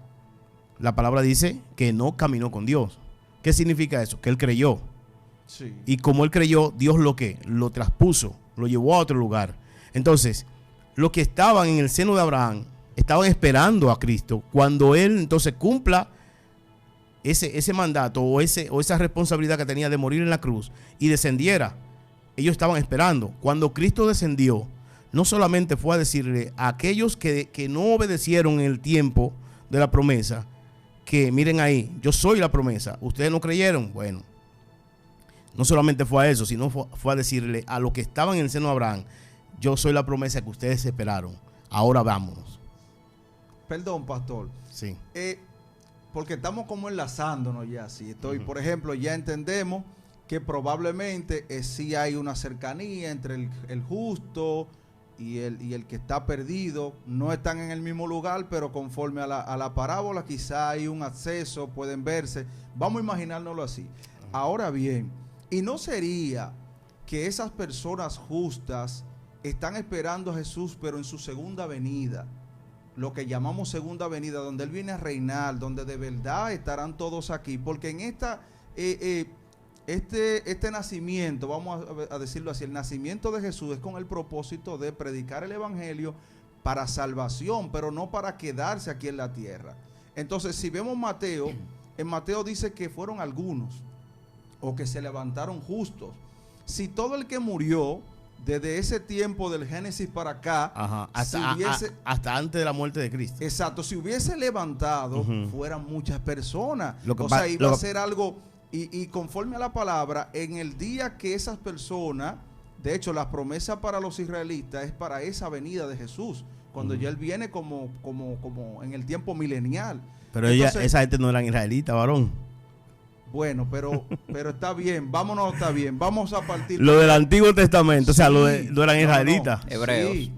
la palabra dice que no caminó con Dios. ¿Qué significa eso? Que él creyó. Sí. Y como él creyó, Dios lo traspuso, lo llevó a otro lugar. Entonces, los que estaban en el seno de Abraham estaban esperando a Cristo cuando él entonces cumpla ese mandato o esa responsabilidad que tenía de morir en la cruz y descendiera. Ellos estaban esperando. Cuando Cristo descendió, no solamente fue a decirle a aquellos que no obedecieron en el tiempo de la promesa, que miren ahí, yo soy la promesa, ustedes no creyeron. Bueno, no solamente fue a eso, sino fue a decirle a los que estaban en el seno de Abraham, yo soy la promesa que ustedes esperaron, ahora vámonos. Perdón, pastor. Sí. Porque estamos como enlazándonos ya. Si por ejemplo, ya entendemos que probablemente sí hay una cercanía entre el justo y el que está perdido. No están en el mismo lugar, pero conforme a la parábola quizá hay un acceso, pueden verse. Vamos a imaginárnoslo así. Ahora bien, ¿y no sería que esas personas justas están esperando a Jesús, pero en su segunda venida? Lo que llamamos segunda venida, donde Él viene a reinar, donde de verdad estarán todos aquí. Porque en este nacimiento, vamos a decirlo así, el nacimiento de Jesús es con el propósito de predicar el evangelio para salvación, pero no para quedarse aquí en la tierra. Entonces, si vemos Mateo, en Mateo dice que fueron algunos, o que se levantaron justos. Si todo el que murió desde ese tiempo del Génesis para acá, hasta antes de la muerte de Cristo. Exacto, si hubiese levantado, fueran muchas personas. Iba a ser algo, y conforme a la palabra, en el día que esas personas De hecho, la promesa para los israelitas es para esa venida de Jesús, cuando ya Él viene como en el tiempo milenial. Pero esa gente no eran israelitas, varón. Bueno, pero está bien, está bien, vamos a partir. Lo del Antiguo Testamento, sí, o sea, no eran israelitas. No. Hebreos. Sí,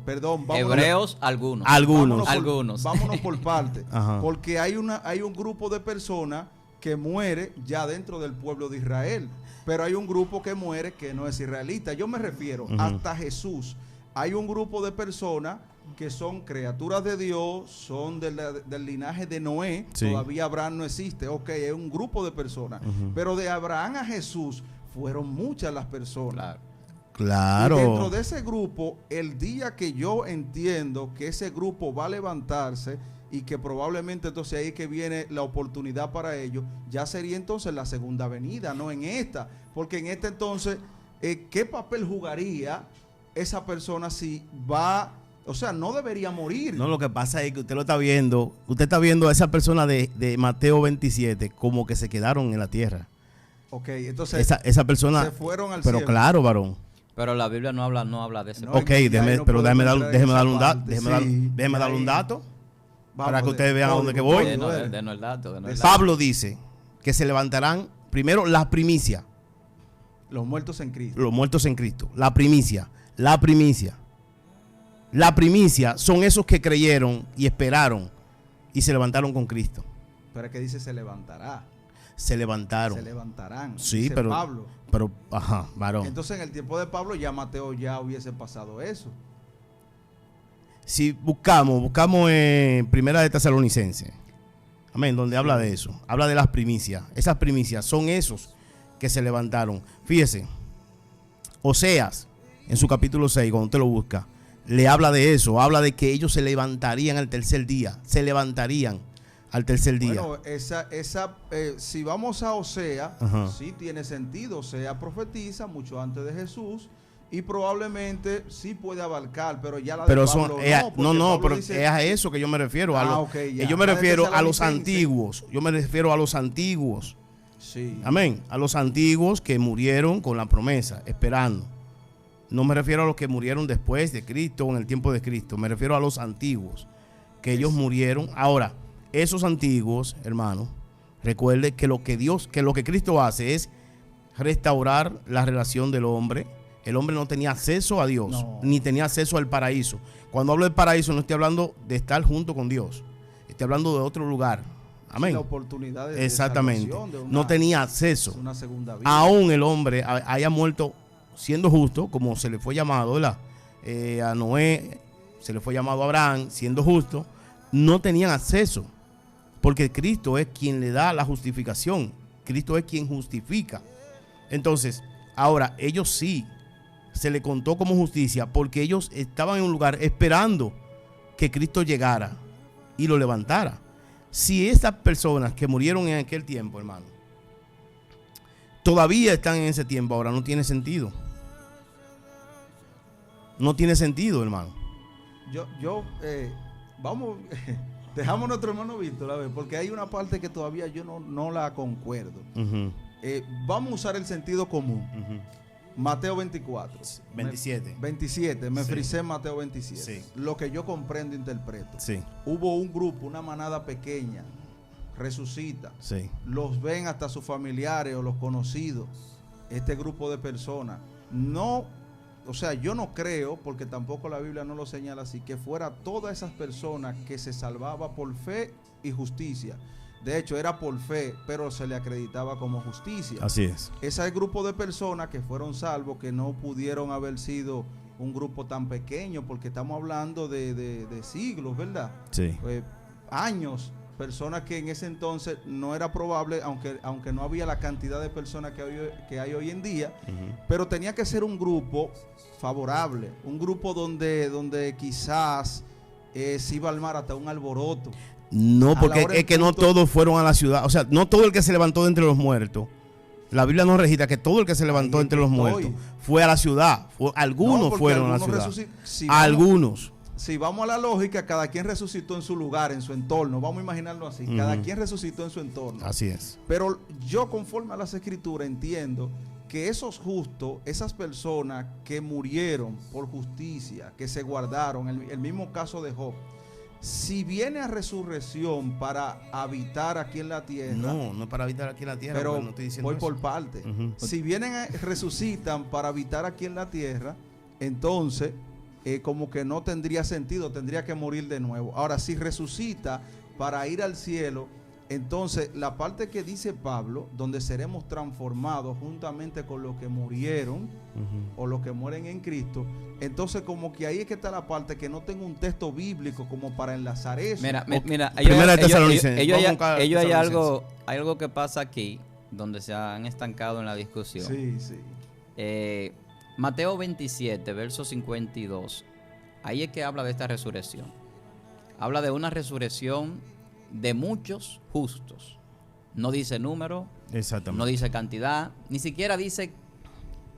perdón. Hebreos, algunos. Vámonos por parte. Porque hay un grupo de personas que muere ya dentro del pueblo de Israel, pero hay un grupo que muere que no es israelita. Yo me refiero hasta Jesús. Hay un grupo de personas que son criaturas de Dios, son del linaje de Noé. Sí. Todavía Abraham no existe. Ok, es un grupo de personas. Pero de Abraham a Jesús fueron muchas las personas. Claro. Y dentro de ese grupo, el día que yo entiendo que ese grupo va a levantarse y que probablemente entonces ahí que viene la oportunidad para ellos, ya sería entonces la segunda venida, no en esta. Porque en esta entonces, ¿qué papel jugaría esa persona si va? O sea, no debería morir. No, lo que pasa es que usted lo está viendo. Usted está viendo a esa persona de Mateo 27 como que se quedaron en la tierra. Ok, entonces esa persona se fueron al cielo. Pero claro, varón. Pero la Biblia no habla de ese. Ok, déjeme darle un dato. Para que ustedes vean a dónde que voy. Denos el dato. Pablo dice que se levantarán primero las primicias. Los muertos en Cristo. Los muertos en Cristo. La primicia. La primicia son esos que creyeron y esperaron y se levantaron con Cristo. Pero es que dice se levantará. Se levantaron. Se levantarán. Sí, dice pero Pablo. Varón. Entonces en el tiempo de Pablo ya Mateo ya hubiese pasado eso. Si buscamos en Primera de Tesalonicenses, amén, donde habla de eso, habla de las primicias. Esas primicias son esos que se levantaron. Fíjese, Oseas, en su capítulo 6, cuando usted lo busca, le habla de eso, habla de que ellos se levantarían al tercer día, Bueno, si vamos a Oseas, sí tiene sentido. Oseas profetiza mucho antes de Jesús y probablemente sí puede abarcar, pero ya la de Pablo no, pero dice, es a eso que yo me refiero. Yo me refiero a los antiguos. Yo me refiero a los antiguos. Sí. Amén. A los antiguos que murieron con la promesa, esperando. No me refiero a los que murieron después de Cristo o en el tiempo de Cristo. Me refiero a los antiguos, que ellos murieron. Ahora, esos antiguos, hermano, recuerde que lo que Cristo hace es restaurar la relación del hombre. El hombre no tenía acceso a Dios, ni tenía acceso al paraíso. Cuando hablo del paraíso, no estoy hablando de estar junto con Dios. Estoy hablando de otro lugar. Amén. Sí, la oportunidad de exactamente. No tenía acceso. Una segunda vida. Aún el hombre haya muerto siendo justo, como se le fue llamado, ¿verdad? A Noé se le fue llamado a Abraham, siendo justo, no tenían acceso. Porque Cristo es quien le da la justificación. Cristo es quien justifica. Entonces, ahora, ellos sí se le contó como justicia porque ellos estaban en un lugar esperando que Cristo llegara y lo levantara. Si esas personas que murieron en aquel tiempo, hermano, todavía están en ese tiempo, ahora no tiene sentido. No tiene sentido, hermano. Vamos, dejamos a nuestro hermano Víctor, a ver, porque hay una parte que todavía yo no la concuerdo. Vamos a usar el sentido común. Mateo 24. 27. Me frisé en Mateo 27. Sí. Lo que yo comprendo, interpreto. Sí. Hubo un grupo, una manada pequeña, resucita. Sí. Los ven hasta sus familiares o los conocidos. Este grupo de personas. No, o sea, yo no creo, porque tampoco la Biblia no lo señala así, que fuera todas esas personas que se salvaba por fe y justicia. De hecho, era por fe, pero se le acreditaba como justicia. Así es. Ese es el grupo de personas que fueron salvos, que no pudieron haber sido un grupo tan pequeño, porque estamos hablando de siglos, ¿verdad? Sí. Años, personas que en ese entonces no era probable, aunque no había la cantidad de personas que hay hoy en día, pero tenía que ser un grupo favorable, un grupo donde quizás se iba a armar hasta un alboroto. No, porque es que no todos fueron a la ciudad. O sea, no todo el que se levantó de entre los muertos. La Biblia no registra que todo el que se levantó entre los muertos fue a la ciudad. Algunos fueron a la ciudad. Algunos. Si vamos a la lógica, cada quien resucitó en su lugar, en su entorno. Vamos a imaginarlo así. Cada quien resucitó en su entorno. Así es. Pero yo, conforme a las escrituras, entiendo que esos justos, esas personas que murieron por justicia, que se guardaron, el mismo caso de Job, si viene a resurrección para habitar aquí en la tierra. No es para habitar aquí en la tierra, pero no estoy diciendo voy eso. por parte. Si vienen, resucitan para habitar aquí en la tierra, entonces como que no tendría sentido, tendría que morir de nuevo. Ahora, si resucita para ir al cielo, entonces la parte que dice Pablo, donde seremos transformados juntamente con los que murieron o los que mueren en Cristo, entonces como que ahí es que está la parte que no tengo un texto bíblico como para enlazar eso. Mira, hay algo que pasa aquí donde se han estancado en la discusión. Sí. Mateo 27, verso 52, ahí es que habla de esta resurrección. Habla de una resurrección de muchos justos. No dice número, no dice cantidad, ni siquiera dice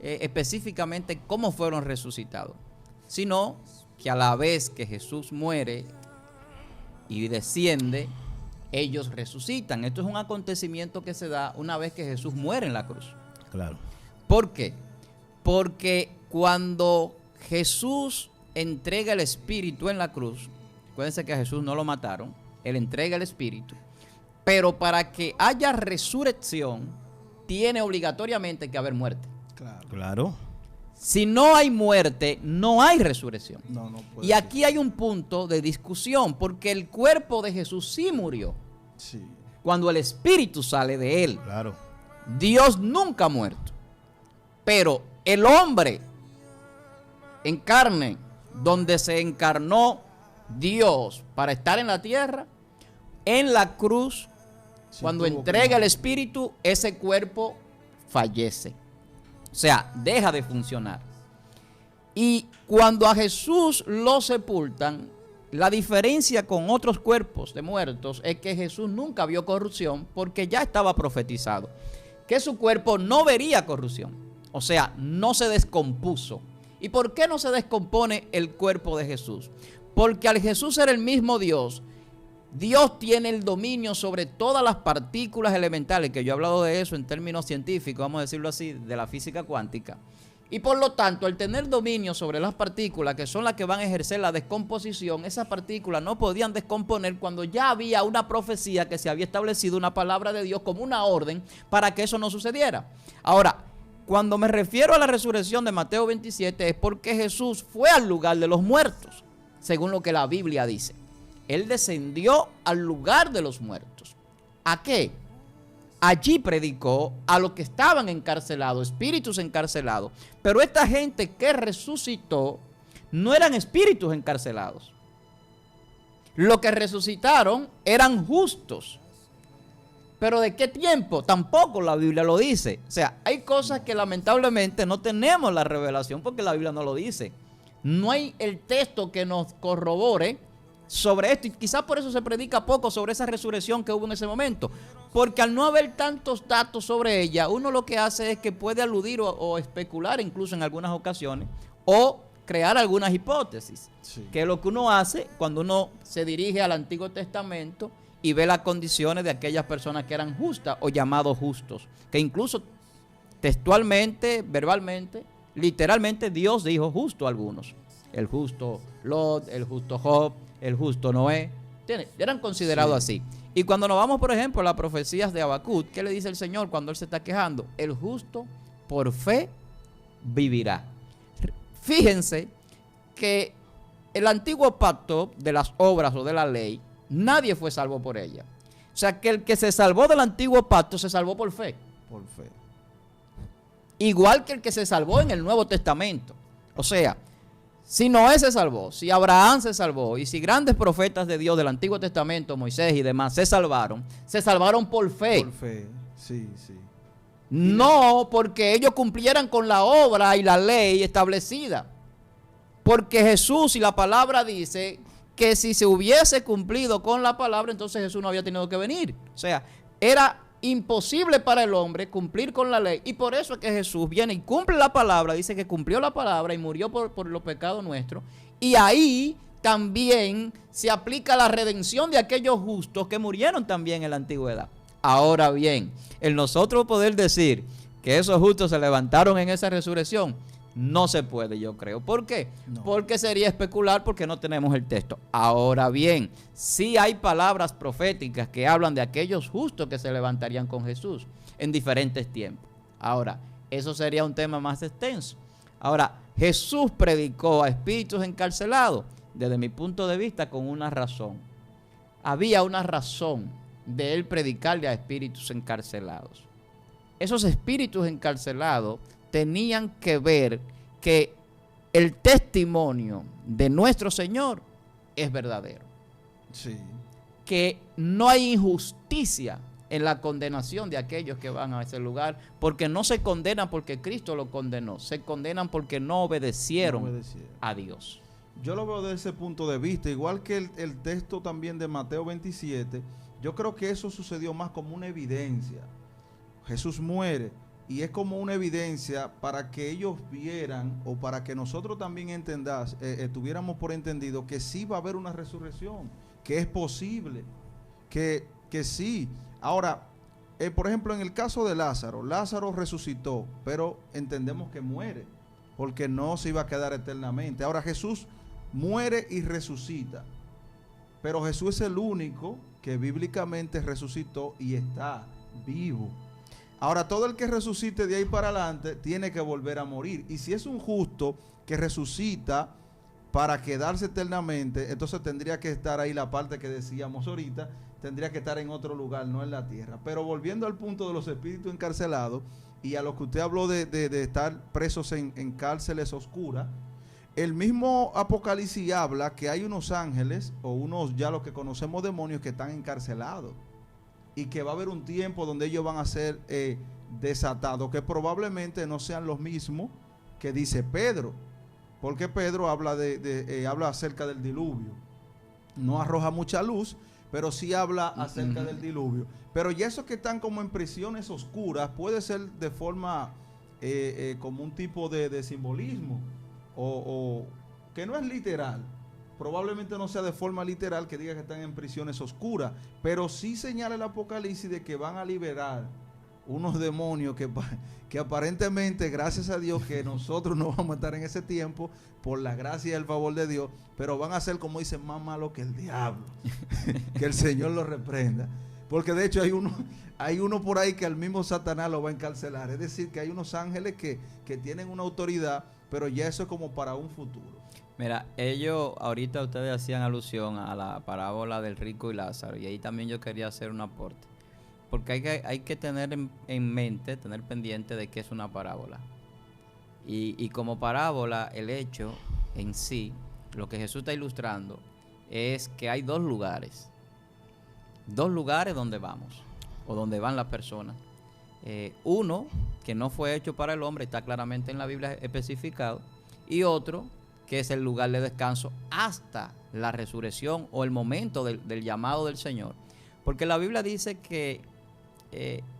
específicamente cómo fueron resucitados, sino que a la vez que Jesús muere y desciende, ellos resucitan. Esto es un acontecimiento que se da una vez que Jesús muere en la cruz. Claro. ¿Por qué? Porque cuando Jesús entrega el Espíritu en la cruz, acuérdense que a Jesús no lo mataron, Él entrega el Espíritu, pero para que haya resurrección, tiene obligatoriamente que haber muerte. Claro. Si no hay muerte, no hay resurrección. No puede y aquí hay un punto de discusión, porque el cuerpo de Jesús sí murió. Sí. Cuando el Espíritu sale de Él. Claro. Dios nunca ha muerto. Pero el hombre en carne, donde se encarnó Dios para estar en la tierra, en la cruz, cuando entrega el Espíritu, ese cuerpo fallece. O sea, deja de funcionar. Y cuando a Jesús lo sepultan, la diferencia con otros cuerpos de muertos es que Jesús nunca vio corrupción, porque ya estaba profetizado que su cuerpo no vería corrupción. O sea, no se descompuso. ¿Y por qué no se descompone el cuerpo de Jesús? Porque al Jesús ser el mismo Dios, Dios tiene el dominio sobre todas las partículas elementales, que yo he hablado de eso en términos científicos, vamos a decirlo así, de la física cuántica. Y por lo tanto, al tener dominio sobre las partículas, que son las que van a ejercer la descomposición, esas partículas no podían descomponer cuando ya había una profecía que se había establecido, una palabra de Dios como una orden para que eso no sucediera. Ahora, cuando me refiero a la resurrección de Mateo 27 es porque Jesús fue al lugar de los muertos, según lo que la Biblia dice. Él descendió al lugar de los muertos. ¿A qué? Allí predicó a los que estaban encarcelados, espíritus encarcelados. Pero esta gente que resucitó no eran espíritus encarcelados. Los que resucitaron eran justos. ¿Pero de qué tiempo? Tampoco la Biblia lo dice. O sea, hay cosas que lamentablemente no tenemos la revelación porque la Biblia no lo dice. No hay el texto que nos corrobore sobre esto, y quizás por eso se predica poco sobre esa resurrección que hubo en ese momento, porque al no haber tantos datos sobre ella, uno lo que hace es que puede aludir o especular incluso en algunas ocasiones, o crear algunas hipótesis, que es lo que uno hace cuando uno se dirige al Antiguo Testamento y ve las condiciones de aquellas personas que eran justas o llamados justos, que incluso textualmente, verbalmente, literalmente Dios dijo justo a algunos, el justo Lot, el justo Job, el justo Noé, eran considerados así. Y cuando nos vamos, por ejemplo, a las profecías de Habacuc, ¿qué le dice el Señor cuando él se está quejando? El justo por fe vivirá. Fíjense que el antiguo pacto de las obras o de la ley, nadie fue salvo por ella. O sea, que el que se salvó del antiguo pacto se salvó por fe. Por fe. Igual que el que se salvó en el Nuevo Testamento. O sea, si Noé se salvó, si Abraham se salvó y si grandes profetas de Dios del Antiguo Testamento, Moisés y demás, se salvaron por fe. Por fe, sí. No porque ellos cumplieran con la obra y la ley establecida. Porque Jesús y la palabra dice que si se hubiese cumplido con la palabra, entonces Jesús no había tenido que venir. O sea, era imposible para el hombre cumplir con la ley, y por eso es que Jesús viene y cumple la palabra, dice que cumplió la palabra y murió por los pecados nuestros, y ahí también se aplica la redención de aquellos justos que murieron también en la antigüedad. Ahora bien, el nosotros poder decir que esos justos se levantaron en esa resurrección, no se puede, yo creo. ¿Por qué? No. Porque sería especular, porque no tenemos el texto. Ahora bien, sí hay palabras proféticas que hablan de aquellos justos que se levantarían con Jesús en diferentes tiempos. Ahora, eso sería un tema más extenso. Ahora, Jesús predicó a espíritus encarcelados, desde mi punto de vista, con una razón. Había una razón de él predicarle a espíritus encarcelados. Esos espíritus encarcelados tenían que ver que el testimonio de nuestro Señor es verdadero. Sí. Que no hay injusticia en la condenación de aquellos que van a ese lugar, porque no se condenan porque Cristo lo condenó, se condenan porque no obedecieron a Dios. Yo lo veo desde ese punto de vista, igual que el texto también de Mateo 27, yo creo que eso sucedió más como una evidencia. Jesús muere y es como una evidencia para que ellos vieran, o para que nosotros también tuviéramos por entendido que sí va a haber una resurrección, que es posible, que sí. Ahora, por ejemplo, en el caso de Lázaro, Lázaro resucitó, pero entendemos que muere, porque no se iba a quedar eternamente. Ahora Jesús muere y resucita, pero Jesús es el único que bíblicamente resucitó y está vivo. Ahora, todo el que resucite de ahí para adelante tiene que volver a morir. Y si es un justo que resucita para quedarse eternamente, entonces tendría que estar ahí la parte que decíamos ahorita, tendría que estar en otro lugar, no en la tierra. Pero volviendo al punto de los espíritus encarcelados y a lo que usted habló de estar presos en cárceles oscuras, el mismo Apocalipsis habla que hay unos ángeles, o unos ya los que conocemos demonios, que están encarcelados. Y que va a haber un tiempo donde ellos van a ser desatados, que probablemente no sean los mismos que dice Pedro, porque Pedro habla habla acerca del diluvio. No arroja mucha luz, pero sí habla acerca del diluvio. Pero ya esos que están como en prisiones oscuras, puede ser de forma como un tipo de simbolismo, o que no es literal. Probablemente no sea de forma literal que diga que están en prisiones oscuras, pero sí señala el Apocalipsis de que van a liberar unos demonios que aparentemente, gracias a Dios, que nosotros no vamos a estar en ese tiempo, por la gracia y el favor de Dios, pero van a ser, como dicen, más malos que el diablo. Que el Señor los reprenda. Porque de hecho hay uno por ahí que al mismo Satanás lo va a encarcelar. Es decir, que hay unos ángeles que tienen una autoridad, pero ya eso es como para un futuro. Mira, ahorita ustedes hacían alusión a la parábola del rico y Lázaro, y ahí también yo quería hacer un aporte, porque hay que tener en mente, tener pendiente de que es una parábola, y como parábola, el hecho en sí, lo que Jesús está ilustrando, es que hay dos lugares donde vamos, o donde van las personas. Uno, que no fue hecho para el hombre, está claramente en la Biblia especificado, y otro, que es el lugar de descanso hasta la resurrección o el momento del llamado del Señor. Porque la Biblia dice que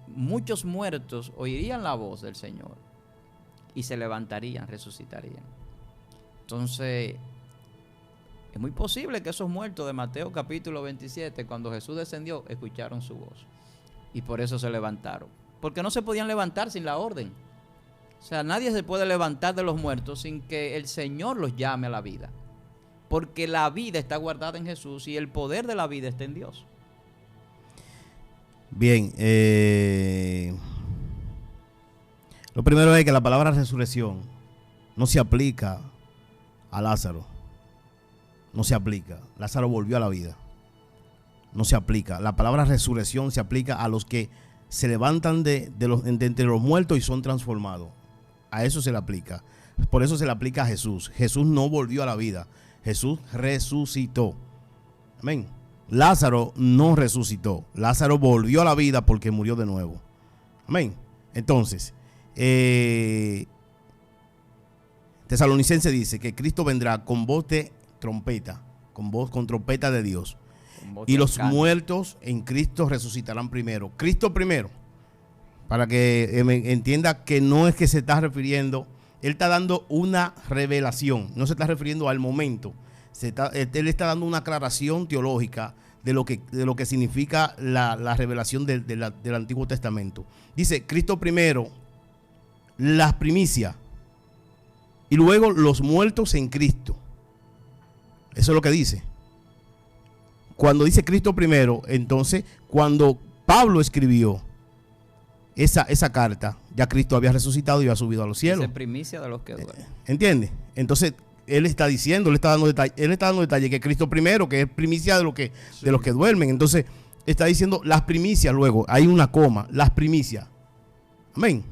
muchos muertos oirían la voz del Señor y se levantarían, resucitarían. Entonces, es muy posible que esos muertos de Mateo capítulo 27, cuando Jesús descendió, escucharon su voz y por eso se levantaron. Porque no se podían levantar sin la orden. O sea, nadie se puede levantar de los muertos sin que el Señor los llame a la vida. Porque la vida está guardada en Jesús y el poder de la vida está en Dios. Bien, lo primero es que la palabra resurrección no se aplica a Lázaro. No se aplica. Lázaro volvió a la vida. No se aplica. La palabra resurrección se aplica a los que se levantan de entre los muertos y son transformados. A eso se le aplica. Por eso se le aplica a Jesús. Jesús no volvió a la vida. Jesús resucitó. Amén. Lázaro no resucitó. Lázaro volvió a la vida porque murió de nuevo. Amén. Entonces, Tesalonicense dice que Cristo vendrá con voz de trompeta, con trompeta de Dios. Y los muertos en Cristo resucitarán primero. Cristo primero. Para que entienda que no es que se está refiriendo, él está dando una revelación, no se está refiriendo al momento. Él está dando una aclaración teológica de lo que significa la revelación del Antiguo Testamento. Dice, Cristo primero las primicias. Y luego los muertos en Cristo. Eso es lo que dice. Cuando dice Cristo primero, entonces, cuando Pablo escribió esa carta, ya Cristo había resucitado y había subido a los cielos. Dice primicia de los que duermen. ¿Entiendes? Entonces, él está diciendo, él está dando detalle que Cristo primero, que es primicia de los que duermen. Entonces, está diciendo las primicias, luego, hay una coma, las primicias. Amén.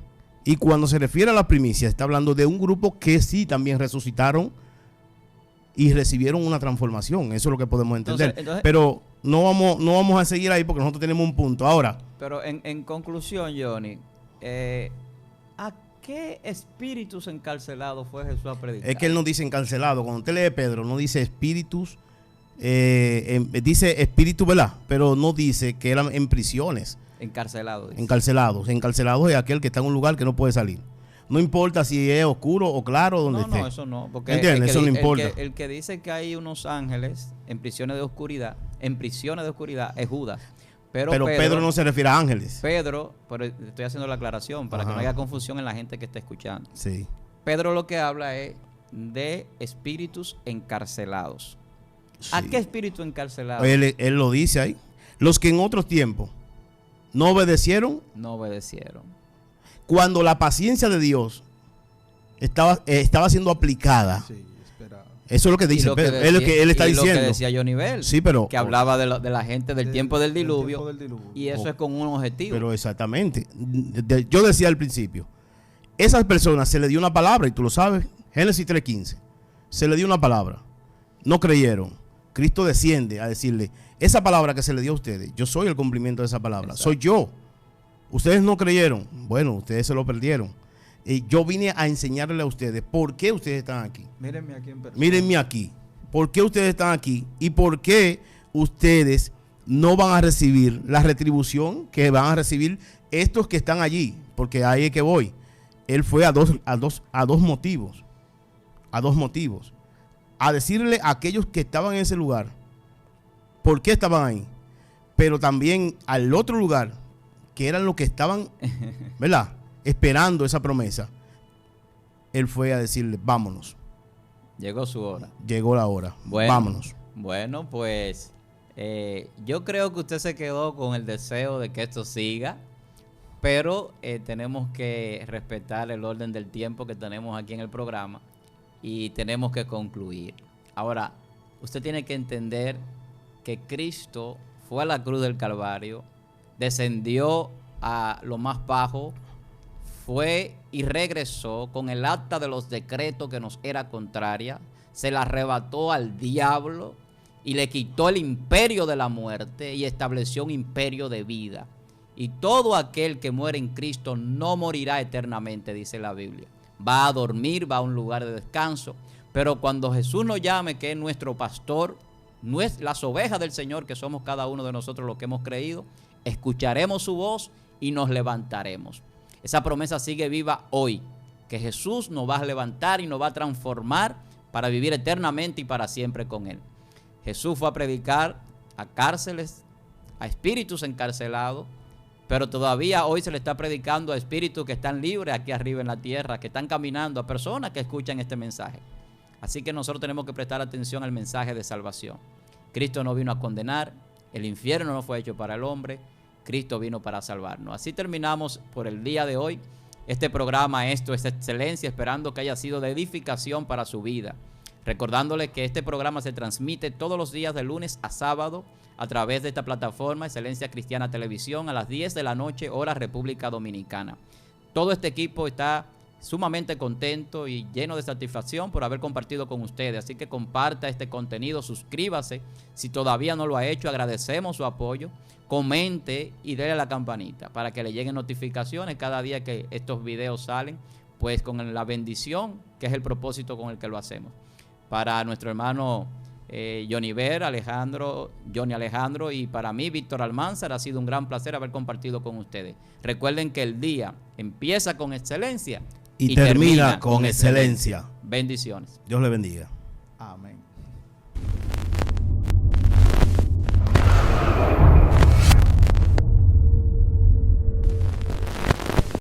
Y cuando se refiere a las primicias, está hablando de un grupo que sí también resucitaron y recibieron una transformación. Eso es lo que podemos entender. Entonces, pero no vamos a seguir ahí porque nosotros tenemos un punto. Ahora. Pero en conclusión, Johnny, ¿a qué espíritus encarcelados fue Jesús a predicar? Es que él no dice encarcelado. Cuando usted lee Pedro, no dice espíritus, dice espíritu, ¿verdad? Pero no dice que eran en prisiones. Encarcelados. Dice. Encarcelados es aquel que está en un lugar que no puede salir. No importa si es oscuro o claro donde esté. No, eso no. Porque ¿entiendes? Eso no importa. El que dice que hay unos ángeles en prisiones de oscuridad es Judas. Pero Pedro no se refiere a ángeles. Pero estoy haciendo la aclaración para que no haya confusión en la gente que está escuchando. Sí. Pedro lo que habla es de espíritus encarcelados. Sí. ¿A qué espíritu encarcelado? Él lo dice ahí. Los que en otros tiempos no obedecieron. Cuando la paciencia de Dios estaba siendo aplicada. Sí, eso es lo que dice Pedro. Él está diciendo. Lo que decía Johnny Bell, sí, pero, que hablaba de la gente del tiempo del diluvio. Y eso es con un objetivo. Pero exactamente. Yo decía al principio, esas personas se le dio una palabra, y tú lo sabes, Génesis 3:15. Se le dio una palabra. No creyeron. Cristo desciende a decirle, esa palabra que se le dio a ustedes, yo soy el cumplimiento de esa palabra. Exacto. Soy yo. Ustedes no creyeron. Bueno, ustedes se lo perdieron. Yo vine a enseñarle a ustedes por qué ustedes están aquí. Mírenme aquí en persona. Mírenme aquí. ¿Por qué ustedes están aquí? Y por qué ustedes no van a recibir la retribución que van a recibir estos que están allí. Porque ahí es que voy. Él fue a dos motivos. A dos motivos. A decirle a aquellos que estaban en ese lugar por qué estaban ahí. Pero también al otro lugar, que eran los que estaban, ¿verdad?, esperando esa promesa. Él fue a decirle, vámonos. Llegó su hora. Llegó la hora. Vámonos. Bueno, pues yo creo que usted se quedó con el deseo de que esto siga, pero tenemos que respetar el orden del tiempo que tenemos aquí en el programa y tenemos que concluir. Ahora, usted tiene que entender que Cristo fue a la cruz del Calvario, descendió a lo más bajo, fue y regresó con el acta de los decretos que nos era contraria, se la arrebató al diablo y le quitó el imperio de la muerte y estableció un imperio de vida. Y todo aquel que muere en Cristo no morirá eternamente, dice la Biblia. Va a dormir, va a un lugar de descanso, pero cuando Jesús nos llame, que es nuestro pastor, las ovejas del Señor, que somos cada uno de nosotros los que hemos creído, escucharemos su voz y nos levantaremos. Esa promesa sigue viva hoy, que Jesús nos va a levantar y nos va a transformar para vivir eternamente y para siempre con Él. Jesús fue a predicar a cárceles, a espíritus encarcelados, pero todavía hoy se le está predicando a espíritus que están libres aquí arriba en la tierra, que están caminando, a personas que escuchan este mensaje. Así que nosotros tenemos que prestar atención al mensaje de salvación. Cristo no vino a condenar, el infierno no fue hecho para el hombre, Cristo vino para salvarnos. Así terminamos por el día de hoy este programa. Esto es Excelencia, esperando que haya sido de edificación para su vida. Recordándole que este programa se transmite todos los días de lunes a sábado a través de esta plataforma Excelencia Cristiana Televisión a las 10 de la noche, hora República Dominicana. Todo este equipo está sumamente contento y lleno de satisfacción por haber compartido con ustedes. Así que comparta este contenido, suscríbase. Si todavía no lo ha hecho, agradecemos su apoyo. Comente y déle a la campanita para que le lleguen notificaciones cada día que estos videos salen, pues con la bendición, que es el propósito con el que lo hacemos. Para nuestro hermano Johnny Ver, Johnny Alejandro, y para mí, Víctor Almanzar, ha sido un gran placer haber compartido con ustedes. Recuerden que el día empieza con excelencia y termina con excelencia. Bendiciones. Dios le bendiga. Amén.